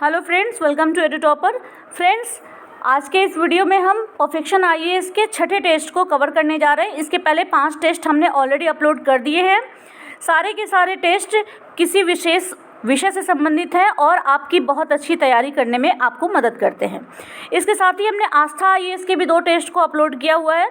Hello friends, welcome to Edutopper. Friends, आज के इस वीडियो में हम परफेक्शन आईएएस के छठे टेस्ट को कवर करने जा रहे हैं। इसके पहले 5 टेस्ट हमने ऑलरेडी अपलोड कर दिए हैं। सारे के सारे टेस्ट किसी विशेष विषय से संबंधित है और आपकी बहुत अच्छी तैयारी करने में आपको मदद करते हैं। इसके साथ ही हमने आस्था आईएएस के भी 2 टेस्ट को अपलोड किया हुआ है।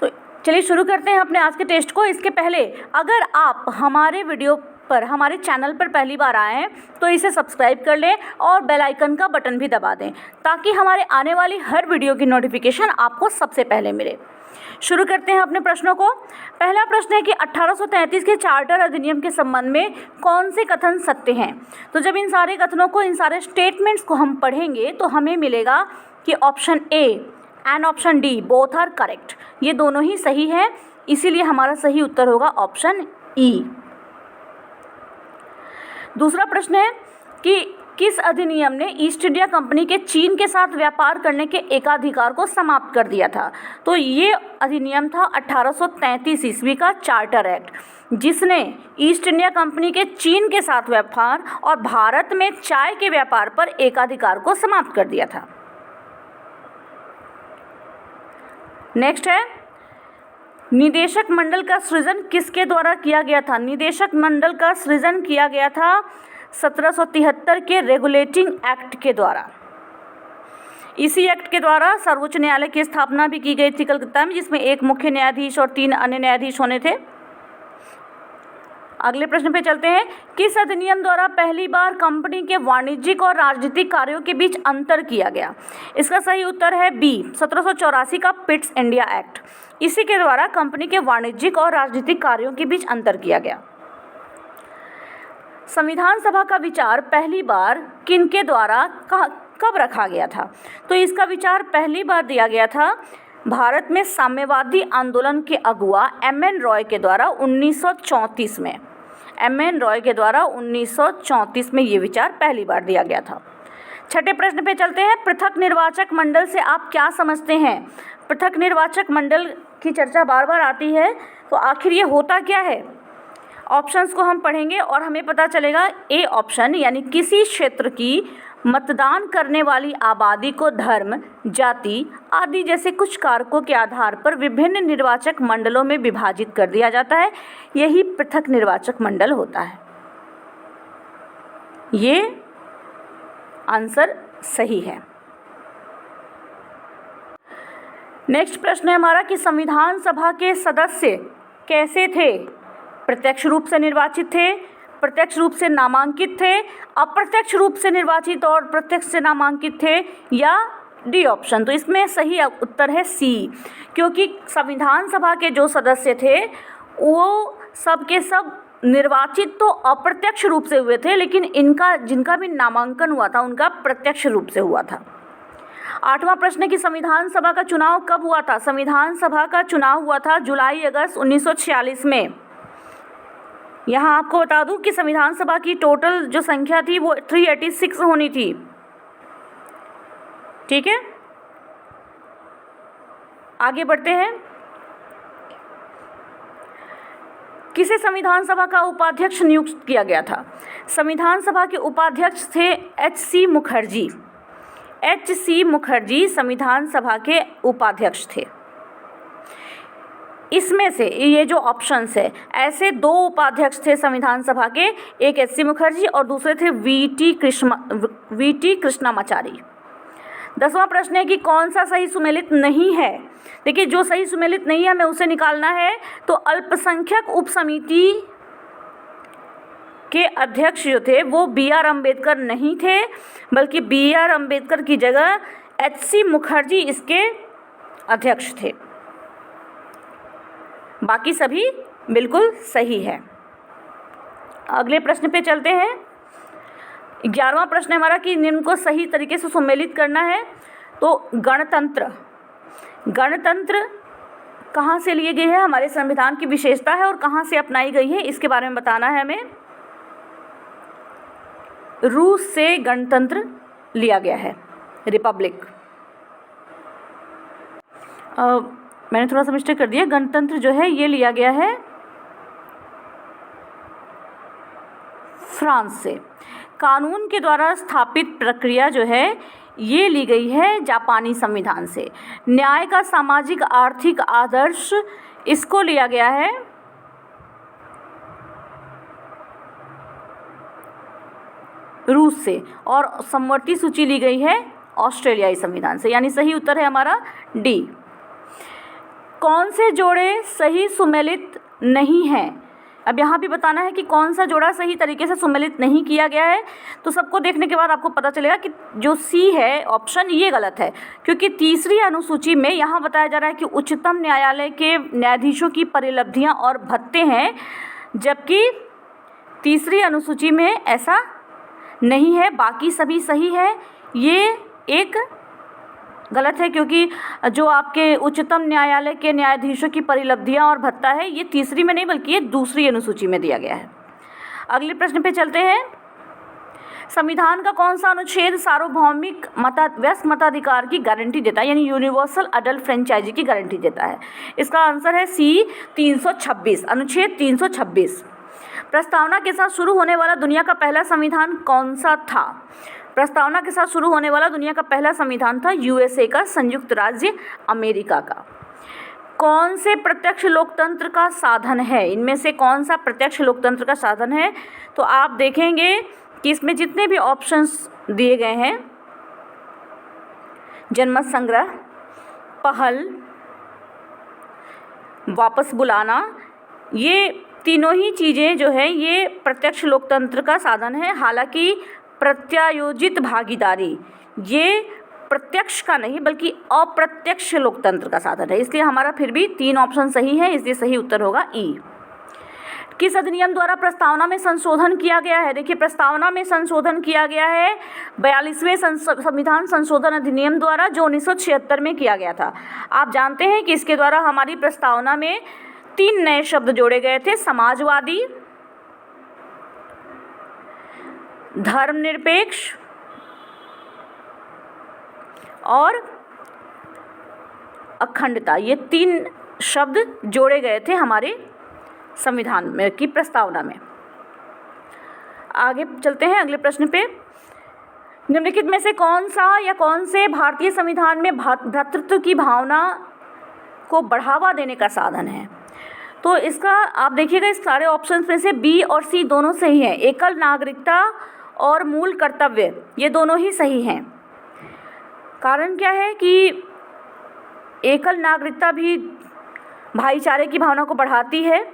तो चलिए शुरू करते हैं अपने आज के टेस्ट को। इसके पहले अगर आप हमारे वीडियो पर हमारे चैनल पर पहली बार आए हैं तो इसे सब्सक्राइब कर लें और बेल आइकन का बटन भी दबा दें ताकि हमारे आने वाली हर वीडियो की नोटिफिकेशन आपको सबसे पहले मिले। शुरू करते हैं अपने प्रश्नों को। पहला प्रश्न है कि 1833 के चार्टर अधिनियम के संबंध में कौन से कथन सत्य हैं। तो जब इन सारे कथनों को, इन सारे स्टेटमेंट्स को हम पढ़ेंगे तो हमें मिलेगा कि option A and option D both are correct, ये दोनों ही सही हैं, इसीलिए हमारा सही उत्तर होगा ऑप्शन ई। दूसरा प्रश्न है कि किस अधिनियम ने ईस्ट इंडिया कंपनी के चीन के साथ व्यापार करने के एकाधिकार को समाप्त कर दिया था। तो ये अधिनियम था 1833 ईस्वी का चार्टर एक्ट, जिसने ईस्ट इंडिया कंपनी के चीन के साथ व्यापार और भारत में चाय के व्यापार पर एकाधिकार को समाप्त कर दिया था। नेक्स्ट है, निदेशक मंडल का सृजन किसके द्वारा किया गया था। निदेशक मंडल का सृजन किया गया था 1773 के रेगुलेटिंग एक्ट के द्वारा। इसी एक्ट के द्वारा सर्वोच्च न्यायालय की स्थापना भी की गई थी कलकत्ता में, जिसमें 1 मुख्य न्यायाधीश और 3 अन्य न्यायाधीश होने थे। अगले प्रश्न पे चलते हैं। किस अधिनियम द्वारा पहली बार कंपनी के वाणिज्यिक और राजनीतिक कार्यों के बीच अंतर किया गया। इसका सही उत्तर है बी, 1784 का पिट्स इंडिया एक्ट। इसी के द्वारा कंपनी के वाणिज्यिक और राजनीतिक कार्यों के बीच अंतर किया गया। संविधान सभा का विचार पहली बार किनके द्वारा कब रखा गया था। तो इसका विचार पहली बार दिया गया था भारत में साम्यवादी आंदोलन के अगुआ एम.एन. रॉय के द्वारा 1934 में। एम.एन. रॉय के द्वारा 1934 में ये विचार पहली बार दिया गया था। छठे प्रश्न पे चलते हैं। पृथक निर्वाचक मंडल से आप क्या समझते हैं। पृथक निर्वाचक मंडल की चर्चा बार बार आती है, तो आखिर ये होता क्या है। ऑप्शंस को हम पढ़ेंगे और हमें पता चलेगा। ए ऑप्शन, यानी किसी क्षेत्र की मतदान करने वाली आबादी को धर्म, जाति आदि जैसे कुछ कारकों के आधार पर विभिन्न निर्वाचक मंडलों में विभाजित कर दिया जाता है, यही पृथक निर्वाचक मंडल होता है। ये आंसर सही है। नेक्स्ट प्रश्न है हमारा कि संविधान सभा के सदस्य कैसे थे। प्रत्यक्ष रूप से निर्वाचित थे, प्रत्यक्ष रूप से नामांकित थे, अप्रत्यक्ष रूप से निर्वाचित और प्रत्यक्ष से नामांकित थे, या डी ऑप्शन। तो इसमें सही उत्तर है सी, क्योंकि संविधान सभा के जो सदस्य थे वो सब के सब निर्वाचित तो अप्रत्यक्ष रूप से हुए थे, लेकिन इनका जिनका भी नामांकन हुआ था उनका प्रत्यक्ष रूप से हुआ था। 8वां प्रश्न है कि संविधान सभा का चुनाव कब हुआ था। संविधान सभा का चुनाव हुआ था जुलाई अगस्त 1946 में। यहाँ आपको बता दूं कि संविधान सभा की टोटल जो संख्या थी वो 386 होनी थी। ठीक है, आगे बढ़ते हैं। किसे संविधान सभा का उपाध्यक्ष नियुक्त किया गया था। संविधान सभा के उपाध्यक्ष थे एच.सी. मुखर्जी। एच.सी. मुखर्जी संविधान सभा के उपाध्यक्ष थे। इसमें से ये जो ऑप्शंस है, ऐसे 2 उपाध्यक्ष थे संविधान सभा के, एक एच.सी. मुखर्जी और दूसरे थे वी.टी. कृष्णामाचारी। 10वां प्रश्न है कि कौन सा सही सुमेलित नहीं है। देखिए, जो सही सुमेलित नहीं है हमें उसे निकालना है। तो अल्पसंख्यक उप समिति के अध्यक्ष जो थे वो बी.आर. अम्बेडकर नहीं थे, बल्कि बी.आर. अम्बेडकर की जगह एच.सी. मुखर्जी इसके अध्यक्ष थे। बाकी सभी बिल्कुल सही है। अगले प्रश्न पे चलते हैं। 11वां प्रश्न हमारा कि निम्न को सही तरीके से सुमेलित करना है। तो गणतंत्र कहाँ से लिए गए हैं, हमारे संविधान की विशेषता है और कहाँ से अपनाई गई है, इसके बारे में बताना है हमें। रूस से गणतंत्र लिया गया है, रिपब्लिक। मैंने थोड़ा सा मिस्टेक कर दिया, गणतंत्र जो है ये लिया गया है फ्रांस से। कानून के द्वारा स्थापित प्रक्रिया जो है ये ली गई है जापानी संविधान से। न्याय का सामाजिक आर्थिक आदर्श इसको लिया गया है रूस से, और समवर्ती सूची ली गई है ऑस्ट्रेलियाई संविधान से, यानी सही उत्तर है हमारा डी। कौन से जोड़े सही सुमेलित नहीं हैं? अब यहाँ भी बताना है कि कौन सा जोड़ा सही तरीके से सुमेलित नहीं किया गया है। तो सबको देखने के बाद आपको पता चलेगा कि जो सी है ऑप्शन ये गलत है, क्योंकि तीसरी अनुसूची में यहाँ बताया जा रहा है कि उच्चतम न्यायालय के न्यायाधीशों की परिलब्धियाँ और भत्ते हैं, जबकि तीसरी अनुसूची में ऐसा नहीं है, बाकी सभी सही है। ये एक गलत है, क्योंकि जो आपके उच्चतम न्यायालय के न्यायाधीशों की परिलब्धियां और भत्ता है ये तीसरी में नहीं बल्कि ये दूसरी अनुसूची में दिया गया है। अगले प्रश्न पे चलते हैं। संविधान का कौन सा अनुच्छेद सार्वभौमिक व्यस्क मताधिकार की गारंटी देता है, यानी यूनिवर्सल अडल्ट फ्रेंचाइजी की गारंटी देता है? इसका आंसर है सी 326, अनुच्छेद 326। प्रस्तावना के साथ शुरू होने वाला दुनिया का पहला संविधान कौन सा था? प्रस्तावना के साथ शुरू होने वाला दुनिया का पहला संविधान था यूएसए का, संयुक्त राज्य अमेरिका का। कौन से प्रत्यक्ष लोकतंत्र का साधन है? इनमें से कौन सा प्रत्यक्ष लोकतंत्र का साधन है? तो आप देखेंगे कि इसमें जितने भी ऑप्शंस दिए गए हैं, जनमत संग्रह, पहल, वापस बुलाना, ये तीनों ही चीज़ें जो है ये प्रत्यक्ष लोकतंत्र का साधन है। हालांकि प्रत्यायोजित भागीदारी ये प्रत्यक्ष का नहीं बल्कि अप्रत्यक्ष लोकतंत्र का साधन है, इसलिए हमारा फिर भी 3 ऑप्शन सही है, इसलिए सही उत्तर होगा ई। किस अधिनियम द्वारा प्रस्तावना में संशोधन किया गया है? देखिए, प्रस्तावना में संशोधन किया गया है 42वें संविधान संशोधन अधिनियम द्वारा, जो 1976 में किया गया था। आप जानते हैं कि इसके द्वारा हमारी प्रस्तावना में 3 नए शब्द जोड़े गए थे, समाजवादी, धर्मनिरपेक्ष और अखंडता। ये 3 शब्द जोड़े गए थे हमारे संविधान में की प्रस्तावना में। आगे चलते हैं अगले प्रश्न पे। निम्नलिखित में से कौन सा या कौन से भारतीय संविधान में भ्रातृत्व की भावना को बढ़ावा देने का साधन है? तो इसका आप देखिएगा, इस सारे ऑप्शंस में से बी और सी दोनों सही हैं। एकल नागरिकता और मूल कर्तव्य ये दोनों ही सही हैं। कारण क्या है कि एकल नागरिकता भी भाईचारे की भावना को बढ़ाती है।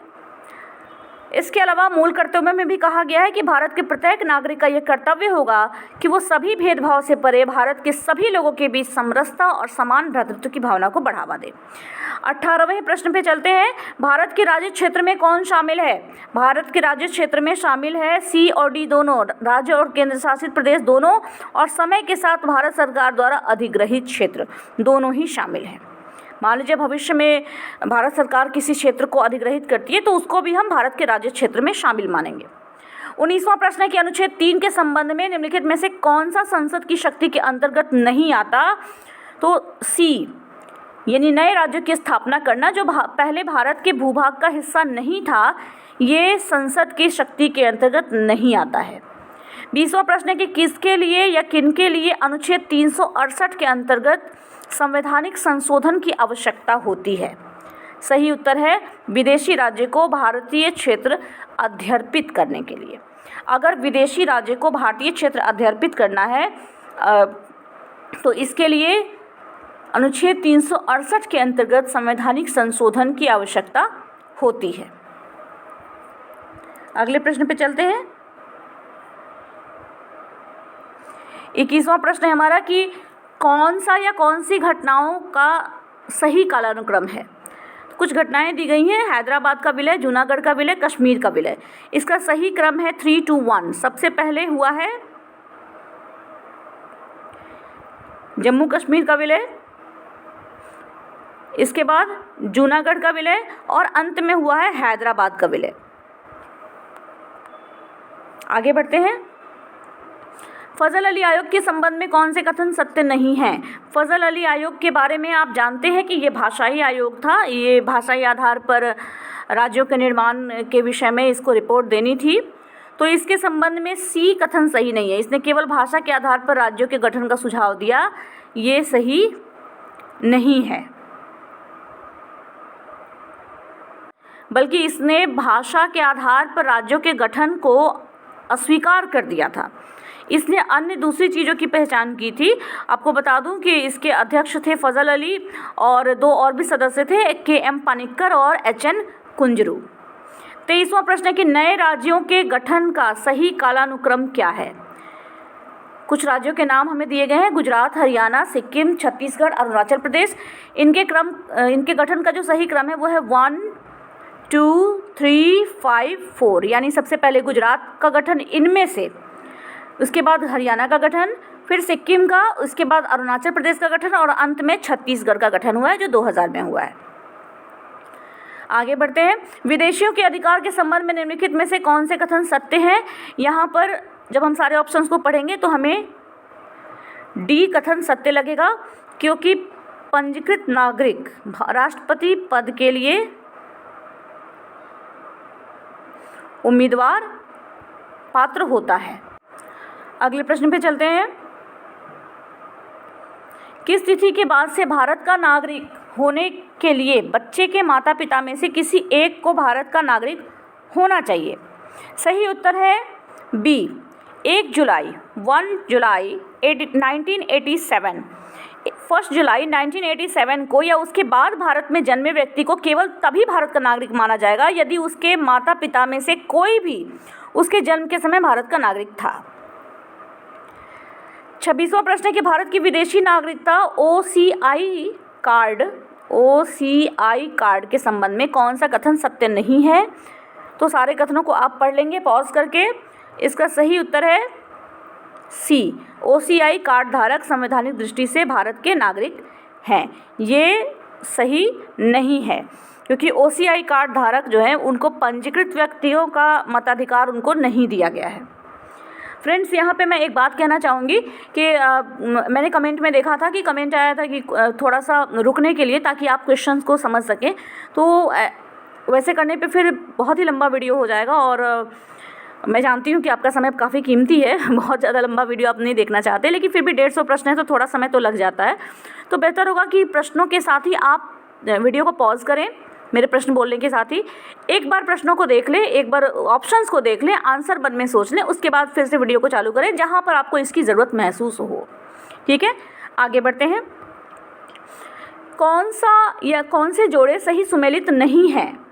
इसके अलावा मूल कर्तव्य में भी कहा गया है कि भारत के प्रत्येक नागरिक का यह कर्तव्य होगा कि वो सभी भेदभाव से परे भारत के सभी लोगों के बीच समरसता और समान भ्रातृत्व की भावना को बढ़ावा दे। 18वें प्रश्न पे चलते हैं। भारत के राज्य क्षेत्र में कौन शामिल है? भारत के राज्य क्षेत्र में शामिल है सी और डी दोनों, राज्य और केंद्र शासित प्रदेश दोनों, और समय के साथ भारत सरकार द्वारा अधिग्रहित क्षेत्र दोनों ही शामिल हैं। मान लीजिए भविष्य में भारत सरकार किसी क्षेत्र को अधिग्रहित करती है तो उसको भी हम भारत के राज्य क्षेत्र में शामिल मानेंगे। 19वां प्रश्न है कि अनुच्छेद 3 के संबंध में निम्नलिखित में से कौन सा संसद की शक्ति के अंतर्गत नहीं आता? तो सी, यानी नए राज्यों की स्थापना करना, जो पहले भारत के भूभाग का हिस्सा नहीं था, ये संसद की शक्ति के अंतर्गत नहीं आता है। 20वां प्रश्न है कि किसके लिए या किनके लिए अनुच्छेद 368 के अंतर्गत संवैधानिक संशोधन की आवश्यकता होती है? सही उत्तर है विदेशी राज्य को भारतीय क्षेत्र अध्यर्पित करने के लिए। अगर विदेशी राज्य को भारतीय क्षेत्र अध्यर्पित करना है तो इसके लिए अनुच्छेद 368 के अंतर्गत संवैधानिक संशोधन की आवश्यकता होती है। अगले प्रश्न पे चलते हैं। 21वां प्रश्न है हमारा कि कौन सा या कौन सी घटनाओं का सही कालानुक्रम है? कुछ घटनाएं दी गई हैं, हैदराबाद का विलय, जूनागढ़ का विलय, कश्मीर का विलय। इसका सही क्रम है 3, 2, 1। सबसे पहले हुआ है जम्मू कश्मीर का विलय, इसके बाद जूनागढ़ का विलय और अंत में हुआ है हैदराबाद का विलय। आगे बढ़ते हैं। फजल अली आयोग के संबंध में कौन से कथन सत्य नहीं हैं? फजल अली आयोग के बारे में आप जानते हैं कि ये भाषाई आयोग था। ये भाषाई आधार पर राज्यों के निर्माण के विषय में इसको रिपोर्ट देनी थी। तो इसके संबंध में सी कथन सही नहीं है। इसने केवल भाषा के आधार पर राज्यों के गठन का सुझाव दिया, ये सही नहीं है, बल्कि इसने भाषा के आधार पर राज्यों के गठन को अस्वीकार कर दिया था। इसने अन्य दूसरी चीज़ों की पहचान की थी। आपको बता दूं कि इसके अध्यक्ष थे फजल अली और 2 और भी सदस्य थे, के.एम. पानिक्कर और एच.एन. कुंजरू। 23वां प्रश्न है कि नए राज्यों के गठन का सही कालानुक्रम क्या है। कुछ राज्यों के नाम हमें दिए गए हैं, गुजरात, हरियाणा, सिक्किम, छत्तीसगढ़, अरुणाचल प्रदेश। इनके गठन का जो सही क्रम है वो है 1, 2, 3, 5, 4, यानी सबसे पहले गुजरात का गठन इनमें से, उसके बाद हरियाणा का गठन, फिर सिक्किम का, उसके बाद अरुणाचल प्रदेश का गठन और अंत में छत्तीसगढ़ का गठन हुआ है जो 2000 में हुआ है। आगे बढ़ते हैं। विदेशियों के अधिकार के संबंध में निम्नलिखित में से कौन से कथन सत्य हैं। यहाँ पर जब हम सारे ऑप्शंस को पढ़ेंगे तो हमें डी कथन सत्य लगेगा, क्योंकि पंजीकृत नागरिक राष्ट्रपति पद के लिए उम्मीदवार पात्र होता है। अगले प्रश्न पे चलते हैं। किस तिथि के बाद से भारत का नागरिक होने के लिए बच्चे के माता पिता में से किसी एक को भारत का नागरिक होना चाहिए। सही उत्तर है बी, 1 जुलाई 1987। 1 जुलाई 1987 को या उसके बाद भारत में जन्मे व्यक्ति को केवल तभी भारत का नागरिक माना जाएगा यदि उसके माता पिता में से कोई भी उसके जन्म के समय भारत का नागरिक था। 26वां प्रश्न है कि भारत की विदेशी नागरिकता OCI कार्ड के संबंध में कौन सा कथन सत्य नहीं है। तो सारे कथनों को आप पढ़ लेंगे पॉज करके। इसका सही उत्तर है सी, OCI कार्ड धारक संवैधानिक दृष्टि से भारत के नागरिक हैं। ये सही नहीं है, क्योंकि OCI कार्ड धारक जो हैं उनको पंजीकृत व्यक्तियों का मताधिकार उनको नहीं दिया गया है। फ्रेंड्स, यहाँ पे मैं एक बात कहना चाहूँगी कि मैंने कमेंट में देखा था कि कमेंट आया था कि थोड़ा सा रुकने के लिए ताकि आप क्वेश्चंस को समझ सकें। तो वैसे करने पे फिर बहुत ही लंबा वीडियो हो जाएगा और मैं जानती हूँ कि आपका समय काफ़ी कीमती है, बहुत ज़्यादा लंबा वीडियो आप नहीं देखना चाहते, लेकिन फिर भी 150 प्रश्न है तो थोड़ा समय तो लग जाता है। तो बेहतर होगा कि प्रश्नों के साथ ही आप वीडियो को पॉज करें, मेरे प्रश्न बोलने के साथ ही एक बार प्रश्नों को देख लें, एक बार ऑप्शंस को देख लें, आंसर मन में सोच लें, उसके बाद फिर से वीडियो को चालू करें जहाँ पर आपको इसकी ज़रूरत महसूस हो। ठीक है, आगे बढ़ते हैं। कौन से जोड़े सही सुमेलित नहीं हैं।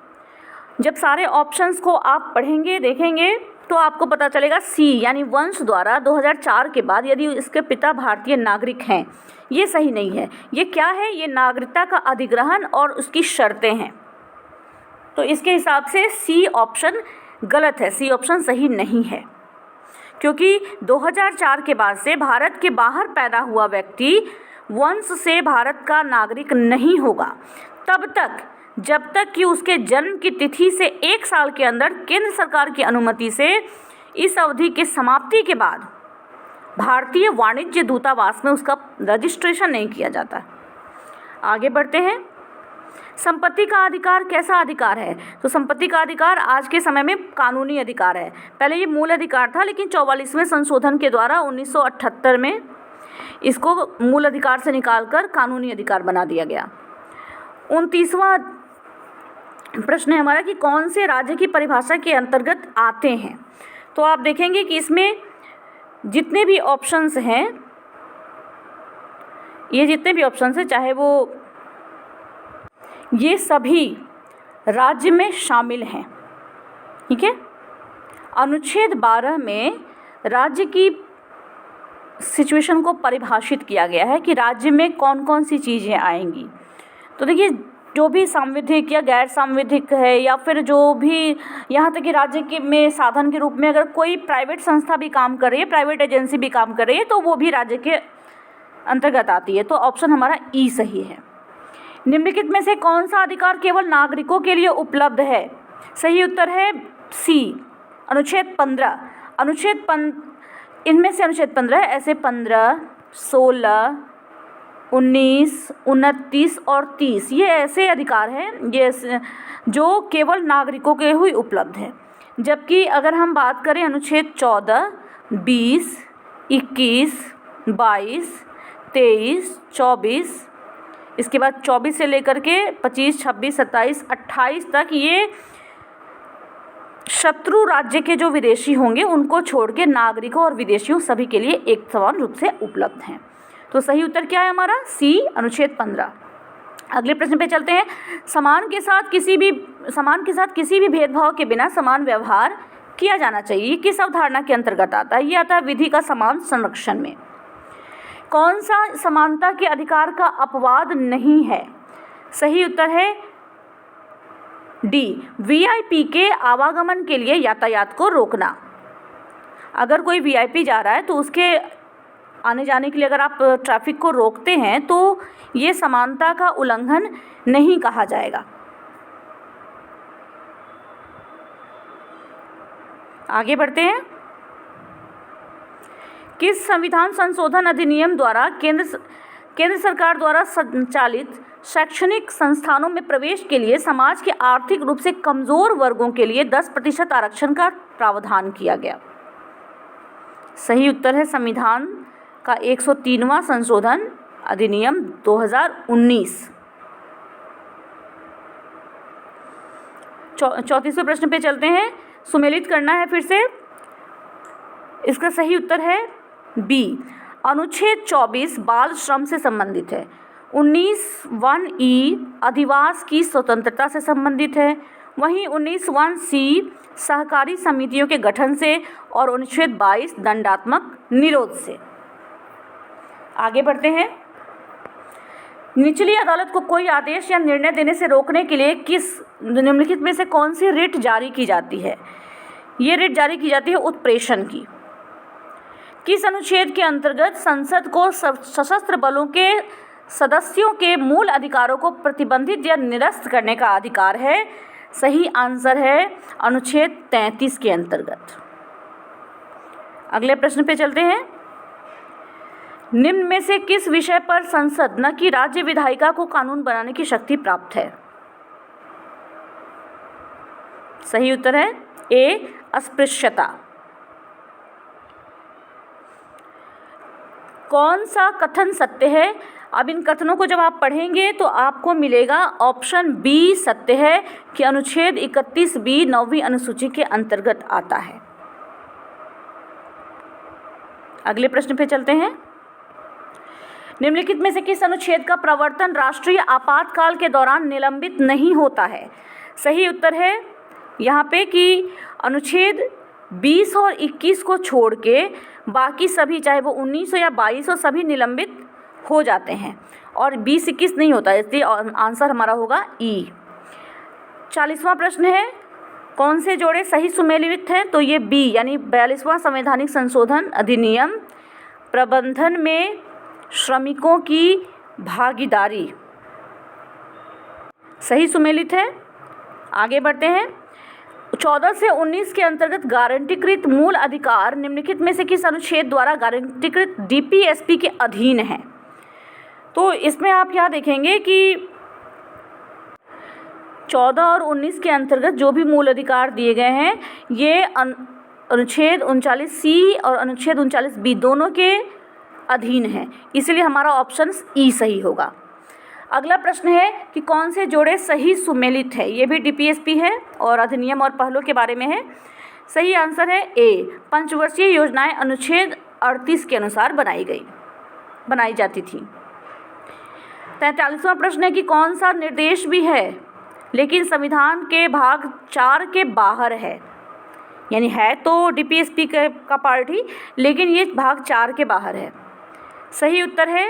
जब सारे ऑप्शंस को आप पढ़ेंगे देखेंगे तो आपको पता चलेगा सी, यानी वंश द्वारा 2004 के बाद यदि इसके पिता भारतीय नागरिक हैं, ये सही नहीं है। ये क्या है? ये नागरिकता का अधिग्रहण और उसकी शर्तें हैं। तो इसके हिसाब से सी ऑप्शन गलत है, सी ऑप्शन सही नहीं है, क्योंकि 2004 के बाद से भारत के बाहर पैदा हुआ व्यक्ति वंश से भारत का नागरिक नहीं होगा तब तक जब तक कि उसके जन्म की तिथि से 1 साल के अंदर केंद्र सरकार की अनुमति से इस अवधि के समाप्ति के बाद भारतीय वाणिज्य दूतावास में उसका रजिस्ट्रेशन नहीं किया जाता। आगे बढ़ते हैं। संपत्ति का अधिकार कैसा अधिकार है? तो संपत्ति का अधिकार आज के समय में कानूनी अधिकार है। पहले ये मूल अधिकार था, लेकिन 44वें संशोधन के द्वारा 1978 में इसको मूल अधिकार से निकालकर कानूनी अधिकार बना दिया गया। 29वां प्रश्न है हमारा कि कौन से राज्य की परिभाषा के अंतर्गत आते हैं। तो आप देखेंगे कि इसमें जितने भी ऑप्शंस हैं, ये जितने भी ऑप्शंस हैं, चाहे वो ये सभी राज्य में शामिल हैं। ठीक है, अनुच्छेद 12 में राज्य की सिचुएशन को परिभाषित किया गया है कि राज्य में कौन कौन सी चीज़ें आएंगी। तो देखिए, जो भी सांविधिक या गैर सांविधिक है, या फिर जो भी यहाँ तक कि राज्य के में साधन के रूप में अगर कोई प्राइवेट संस्था भी काम कर रही है, प्राइवेट एजेंसी भी काम कर रही है, तो वो भी राज्य के अंतर्गत आती है। तो ऑप्शन हमारा ई सही है। निम्नलिखित में से कौन सा अधिकार केवल नागरिकों के लिए उपलब्ध है? सही उत्तर है सी, अनुच्छेद 15। इनमें से अनुच्छेद 15 है, ऐसे 15, 16, 19, 29 और 30 ये ऐसे अधिकार हैं ये जो केवल नागरिकों के ही उपलब्ध है। जबकि अगर हम बात करें अनुच्छेद 14, 20, 21, 22, 23, 24, इसके बाद 24 से लेकर के 25, 26, 27, 28 तक ये शत्रु राज्य के जो विदेशी होंगे उनको छोड़ के नागरिकों और विदेशियों सभी के लिए एक समान रूप से उपलब्ध हैं। तो सही उत्तर क्या है हमारा? सी, अनुच्छेद 15। अगले प्रश्न पे चलते हैं। समान के साथ किसी भी भेदभाव के बिना समान व्यवहार किया जाना चाहिए, ये किस अवधारणा के अंतर्गत आता है? ये आता है विधि का समान संरक्षण में। कौन सा समानता के अधिकार का अपवाद नहीं है? सही उत्तर है डी, वीआईपी के आवागमन के लिए यातायात को रोकना। अगर कोई वीआईपी जा रहा है तो उसके आने जाने के लिए अगर आप ट्रैफिक को रोकते हैं तो ये समानता का उल्लंघन नहीं कहा जाएगा। आगे बढ़ते हैं। किस संविधान संशोधन अधिनियम द्वारा केंद्र सरकार द्वारा संचालित शैक्षणिक संस्थानों में प्रवेश के लिए समाज के आर्थिक रूप से कमजोर वर्गों के लिए 10% आरक्षण का प्रावधान किया गया? सही उत्तर है संविधान का 103वां संशोधन अधिनियम 2019। 34वें प्रश्न पे चलते हैं। सुमेलित करना है फिर से। इसका सही उत्तर है बी, अनुच्छेद 24 बाल श्रम से संबंधित है। 19(1)(e) अधिवास की स्वतंत्रता से संबंधित है। वहीं 19(1)(c) सहकारी समितियों के गठन से और अनुच्छेद 22 दंडात्मक निरोध से। आगे बढ़ते हैं। निचली अदालत को कोई आदेश या निर्णय देने से रोकने के लिए किस निम्नलिखित में से कौन सी रिट जारी की जाती है? ये रिट जारी की जाती है उत्प्रेषण की। किस अनुच्छेद के अंतर्गत संसद को सशस्त्र बलों के सदस्यों के मूल अधिकारों को प्रतिबंधित या निरस्त करने का अधिकार है? सही आंसर है अनुच्छेद 33 के अंतर्गत। अगले प्रश्न पे चलते हैं। निम्न में से किस विषय पर संसद न कि राज्य विधायिका को कानून बनाने की शक्ति प्राप्त है? सही उत्तर है ए, अस्पृश्यता। कौन सा कथन सत्य है? अब इन कथनों को जब आप पढ़ेंगे तो आपको मिलेगा ऑप्शन बी सत्य है कि अनुच्छेद 31B 9वीं अनुसूची के अंतर्गत आता है। अगले प्रश्न पे चलते हैं। निम्नलिखित में से किस अनुच्छेद का प्रवर्तन राष्ट्रीय आपातकाल के दौरान निलंबित नहीं होता है? सही उत्तर है यहाँ पे कि अनुच्छेद 20 और 21 को छोड़ के बाकी सभी, चाहे वो 19 हो या 22 हो, सभी निलंबित हो जाते हैं और 20-21 नहीं होता, इसलिए आंसर हमारा होगा ई। 40वां प्रश्न है, कौन से जोड़े सही सुमेलित हैं? तो ये बी यानी 42वां संवैधानिक संशोधन अधिनियम प्रबंधन में श्रमिकों की भागीदारी सही सुमेलित है। आगे बढ़ते हैं। 14 से 19 के अंतर्गत गारंटीकृत मूल अधिकार निम्नलिखित में से किस अनुच्छेद द्वारा गारंटीकृत डीपीएसपी के अधीन है? तो इसमें आप क्या देखेंगे कि 14 और 19 के अंतर्गत जो भी मूल अधिकार दिए गए हैं ये अनुच्छेद 39C और अनुच्छेद 39B दोनों के अधीन है, इसलिए हमारा ऑप्शन ई सही होगा। अगला प्रश्न है कि कौन से जोड़े सही सुमेलित है? ये भी डीपीएसपी है और अधिनियम और पहलों के बारे में है। सही आंसर है ए, पंचवर्षीय योजनाएं अनुच्छेद 38 के अनुसार बनाई जाती थी। 43वां प्रश्न है कि कौन सा निर्देश भी है लेकिन संविधान के भाग 4 के बाहर है, यानी है तो डीपीएसपी का पार्ट ही, लेकिन ये भाग 4 के बाहर है। सही उत्तर है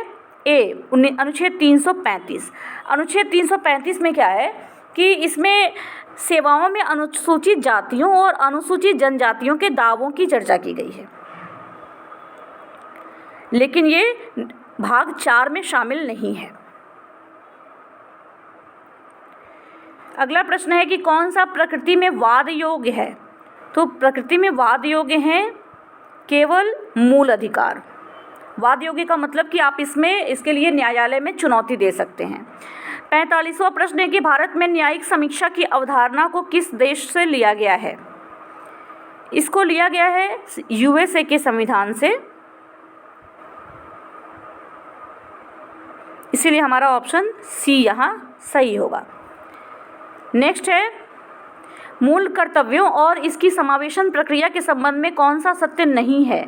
ए, अनुच्छेद 335। अनुच्छेद 335 में क्या है कि इसमें सेवाओं में अनुसूचित जातियों और अनुसूचित जनजातियों के दावों की चर्चा की गई है, लेकिन ये भाग 4 में शामिल नहीं है। अगला प्रश्न है कि कौन सा प्रकृति में वाद योग्य है? तो प्रकृति में वाद योग्य हैं केवल मूल अधिकार। वाद योग्य का मतलब कि आप इसके लिए न्यायालय में चुनौती दे सकते हैं। 45वां प्रश्न है कि भारत में न्यायिक समीक्षा की अवधारणा को किस देश से लिया गया है? इसको लिया गया है यूएसए के संविधान से, इसीलिए हमारा ऑप्शन सी यहाँ सही होगा। नेक्स्ट है, मूल कर्तव्यों और इसकी समावेशन प्रक्रिया के संबंध में कौन सा सत्य नहीं है?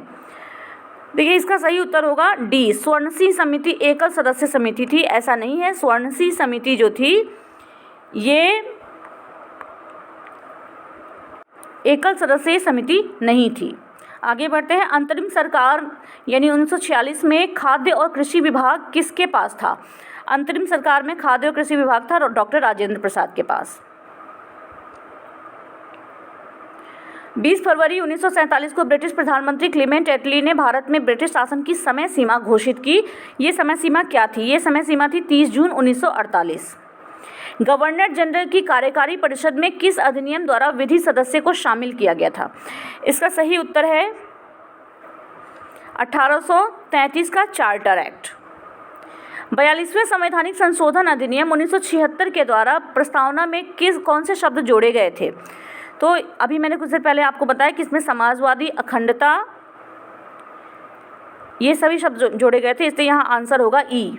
देखिए, इसका सही उत्तर होगा डी, स्वर्णसिंह समिति एकल सदस्य समिति थी। ऐसा नहीं है, स्वर्णसिंह समिति जो थी ये एकल सदस्यीय समिति नहीं थी। आगे बढ़ते हैं, अंतरिम सरकार यानी 1946 में खाद्य और कृषि विभाग किसके पास था? अंतरिम सरकार में खाद्य और कृषि विभाग था डॉक्टर राजेंद्र प्रसाद के पास। 20 फरवरी 1947 को ब्रिटिश प्रधानमंत्री क्लेमेंट एटली ने भारत में ब्रिटिश शासन की समय सीमा घोषित की। ये समय सीमा क्या थी? ये समय सीमा थी 30 जून 1948। गवर्नर जनरल की कार्यकारी परिषद में किस अधिनियम द्वारा विधि सदस्य को शामिल किया गया था? इसका सही उत्तर है 1833 का चार्टर एक्ट। 42वें संवैधानिक संशोधन अधिनियम 1976 के द्वारा प्रस्तावना में कौन से शब्द जोड़े गए थे? तो अभी मैंने कुछ देर पहले आपको बताया कि इसमें समाजवादी, अखंडता, ये सभी शब्द जोड़े गए थे, इसलिए यहाँ आंसर होगा ई।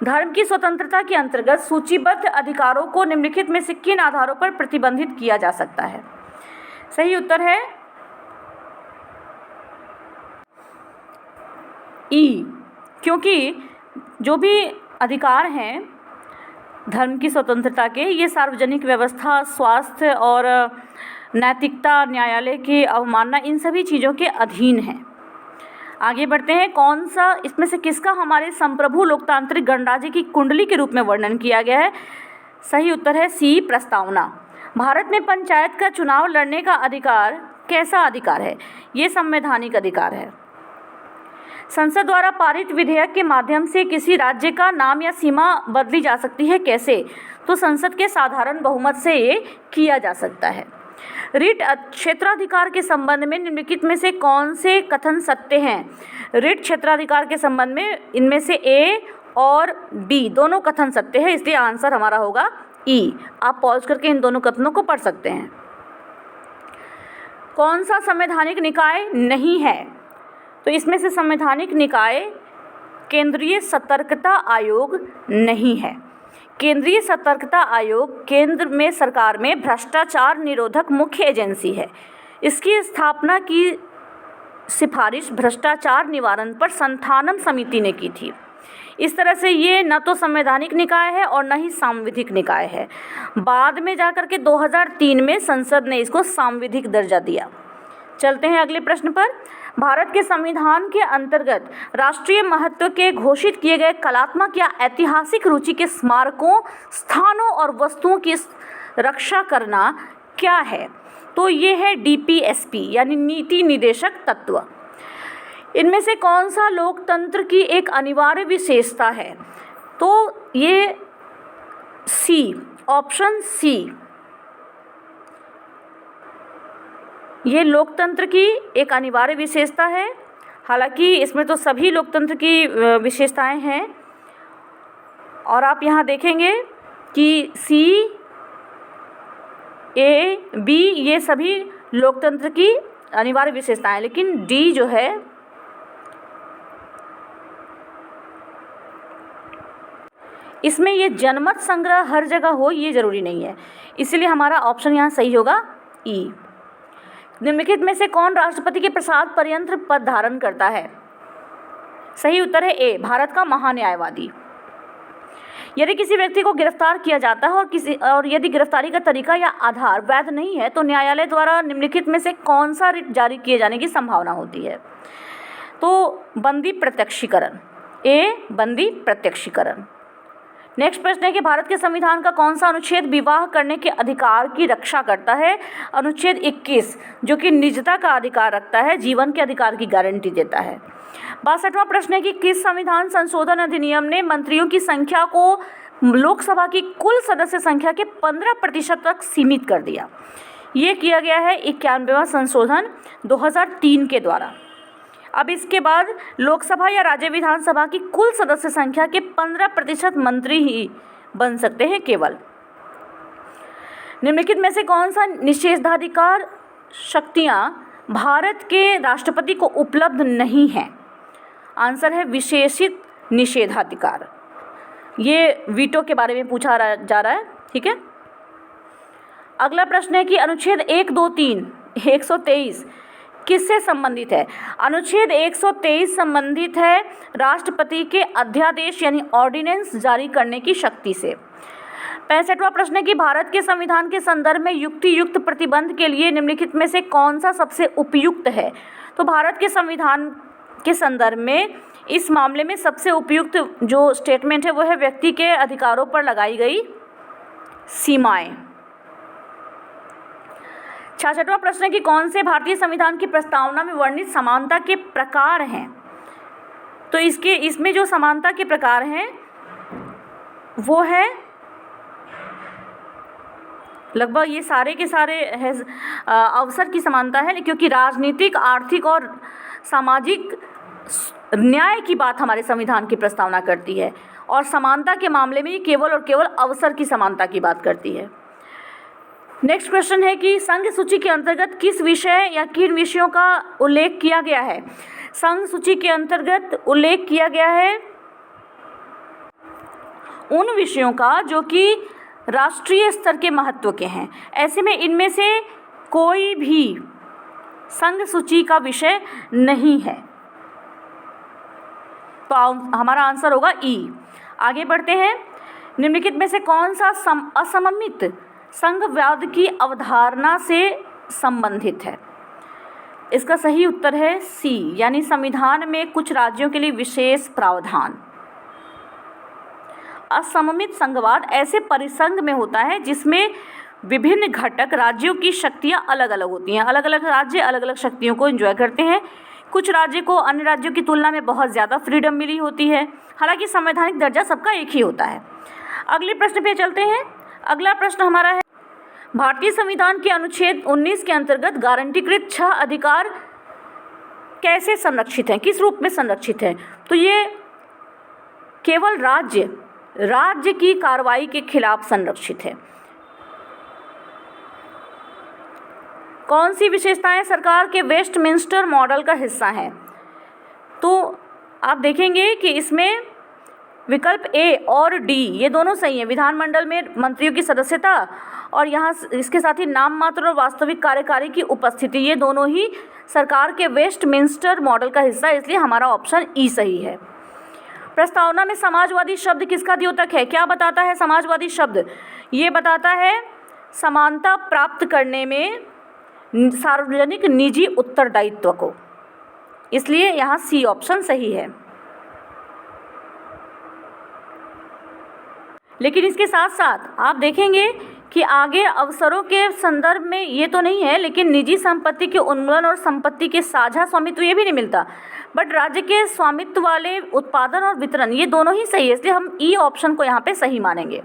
धर्म की स्वतंत्रता के अंतर्गत सूचीबद्ध अधिकारों को निम्नलिखित में से किन आधारों पर प्रतिबंधित किया जा सकता है? सही उत्तर है ई, क्योंकि जो भी अधिकार हैं धर्म की स्वतंत्रता के, ये सार्वजनिक व्यवस्था, स्वास्थ्य और नैतिकता, न्यायालय की अवमानना, इन सभी चीज़ों के अधीन हैं। आगे बढ़ते हैं, कौन सा इसमें से किसका हमारे संप्रभु लोकतांत्रिक गणराज्य की कुंडली के रूप में वर्णन किया गया है? सही उत्तर है सी, प्रस्तावना। भारत में पंचायत का चुनाव लड़ने का अधिकार कैसा अधिकार है? ये संवैधानिक अधिकार है। संसद द्वारा पारित विधेयक के माध्यम से किसी राज्य का नाम या सीमा बदली जा सकती है, कैसे? तो संसद के साधारण बहुमत से ये किया जा सकता है। रिट क्षेत्राधिकार के संबंध में निम्नलिखित में से कौन से कथन सत्य हैं? रिट क्षेत्राधिकार के संबंध में इनमें से ए और बी दोनों कथन सत्य है, इसलिए आंसर हमारा होगा ई। आप पॉज करके इन दोनों कथनों को पढ़ सकते हैं। कौन सा संवैधानिक निकाय नहीं है? तो इसमें से संवैधानिक निकाय केंद्रीय सतर्कता आयोग नहीं है। केंद्रीय सतर्कता आयोग केंद्र में सरकार में भ्रष्टाचार निरोधक मुख्य एजेंसी है। इसकी स्थापना की सिफारिश भ्रष्टाचार निवारण पर संथानम समिति ने की थी। इस तरह से ये न तो संवैधानिक निकाय है और न ही सांविधिक निकाय है। बाद में जाकर के 2003 में संसद ने इसको सांविधिक दर्जा दिया। चलते हैं अगले प्रश्न पर। भारत के संविधान के अंतर्गत राष्ट्रीय महत्व के घोषित किए गए कलात्मक या ऐतिहासिक रुचि के स्मारकों, स्थानों और वस्तुओं की रक्षा करना क्या है? तो ये है DPSP यानी नीति निदेशक तत्व। इनमें से कौन सा लोकतंत्र की एक अनिवार्य विशेषता है? तो ये सी, ऑप्शन सी, ये लोकतंत्र की एक अनिवार्य विशेषता है। हालांकि इसमें तो सभी लोकतंत्र की विशेषताएं हैं और आप यहाँ देखेंगे कि सी, ए, बी ये सभी लोकतंत्र की अनिवार्य विशेषताएं, लेकिन डी जो है इसमें ये जनमत संग्रह हर जगह हो ये ज़रूरी नहीं है, इसलिए हमारा ऑप्शन यहाँ सही होगा ई। निम्नलिखित में से कौन राष्ट्रपति के प्रसाद पर्यंत पद धारण करता है? सही उत्तर है ए, भारत का महान्यायवादी। यदि किसी व्यक्ति को गिरफ्तार किया जाता है और यदि गिरफ्तारी का तरीका या आधार वैध नहीं है तो न्यायालय द्वारा निम्नलिखित में से कौन सा रिट जारी किए जाने की संभावना होती है? तो बंदी प्रत्यक्षीकरण, ए, बंदी प्रत्यक्षीकरण। नेक्स्ट प्रश्न है कि भारत के संविधान का कौन सा अनुच्छेद विवाह करने के अधिकार की रक्षा करता है? अनुच्छेद 21 जो कि निजता का अधिकार रखता है, जीवन के अधिकार की गारंटी देता है। 62वां प्रश्न है कि किस संविधान संशोधन अधिनियम ने मंत्रियों की संख्या को लोकसभा की कुल सदस्य संख्या के 15% तक सीमित कर दिया? ये किया गया है 91वां संशोधन 2003 के द्वारा। अब इसके बाद लोकसभा या राज्य विधानसभा की कुल सदस्य संख्या के 15% मंत्री ही बन सकते हैं केवल। निम्नलिखित में से कौन सा निषेधाधिकार शक्तियाँ भारत के राष्ट्रपति को उपलब्ध नहीं हैं? आंसर है विशेषित निषेधाधिकार। ये वीटो के बारे में पूछा जा रहा है, ठीक है। अगला प्रश्न है कि अनुच्छेद 1, 2, 3, 123 किससे संबंधित है? अनुच्छेद 123 संबंधित है राष्ट्रपति के अध्यादेश यानी ऑर्डिनेंस जारी करने की शक्ति से। 65वां प्रश्न है कि भारत के संविधान के संदर्भ में युक्तियुक्त प्रतिबंध के लिए निम्नलिखित में से कौन सा सबसे उपयुक्त है? तो भारत के संविधान के संदर्भ में इस मामले में सबसे उपयुक्त जो स्टेटमेंट है वो है व्यक्ति के अधिकारों पर लगाई गई सीमाएं। 66वां प्रश्न है कि कौन से भारतीय संविधान की प्रस्तावना में वर्णित समानता के प्रकार हैं? तो इसमें जो समानता के प्रकार हैं वो है लगभग ये सारे के सारे है अवसर की समानता है, क्योंकि राजनीतिक, आर्थिक और सामाजिक न्याय की बात हमारे संविधान की प्रस्तावना करती है, और समानता के मामले में ये केवल और केवल अवसर की समानता की बात करती है। नेक्स्ट क्वेश्चन है कि संघ सूची के अंतर्गत किस विषय या किन विषयों का उल्लेख किया गया है? संघ सूची के अंतर्गत उल्लेख किया गया है उन विषयों का जो कि राष्ट्रीय स्तर के महत्व के हैं। ऐसे में इनमें से कोई भी संघ सूची का विषय नहीं है, तो हमारा आंसर होगा ई। आगे बढ़ते हैं। निम्नलिखित में से कौन सा असममित संघवाद की अवधारणा से संबंधित है? इसका सही उत्तर है सी, यानी संविधान में कुछ राज्यों के लिए विशेष प्रावधान। असममित संघवाद ऐसे परिसंघ में होता है जिसमें विभिन्न घटक राज्यों की शक्तियां अलग अलग होती हैं। अलग अलग राज्य अलग अलग शक्तियों को एंजॉय करते हैं। कुछ राज्य को अन्य राज्यों की तुलना में बहुत ज़्यादा फ्रीडम मिली होती है, हालांकि संवैधानिक दर्जा सबका एक ही होता है। अगले प्रश्न पे चलते हैं। अगला प्रश्न हमारा है, भारतीय संविधान के अनुच्छेद 19 के अंतर्गत गारंटीकृत 6 अधिकार कैसे संरक्षित हैं, किस रूप में संरक्षित हैं? तो ये केवल राज्य की कार्रवाई के खिलाफ संरक्षित है। कौन सी विशेषताएं सरकार के वेस्टमिंस्टर मॉडल का हिस्सा हैं? तो आप देखेंगे कि इसमें विकल्प ए और डी ये दोनों सही हैं। विधानमंडल में मंत्रियों की सदस्यता और यहाँ इसके साथ ही नाम मात्र और वास्तविक कार्यकारी की उपस्थिति, ये दोनों ही सरकार के वेस्टमिंस्टर मॉडल का हिस्सा है, इसलिए हमारा ऑप्शन ई सही है। प्रस्तावना में समाजवादी शब्द किसका द्योतक है? क्या बताता है समाजवादी शब्द? ये बताता है समानता प्राप्त करने में सार्वजनिक निजी उत्तरदायित्व को, इसलिए यहाँ सी ऑप्शन सही है। लेकिन इसके साथ साथ आप देखेंगे कि आगे अवसरों के संदर्भ में ये तो नहीं है, लेकिन निजी संपत्ति के उन्मूलन और संपत्ति के साझा स्वामित्व ये भी नहीं मिलता, बट राज्य के स्वामित्व वाले उत्पादन और वितरण ये दोनों ही सही है, इसलिए हम ई ऑप्शन को यहाँ पे सही मानेंगे।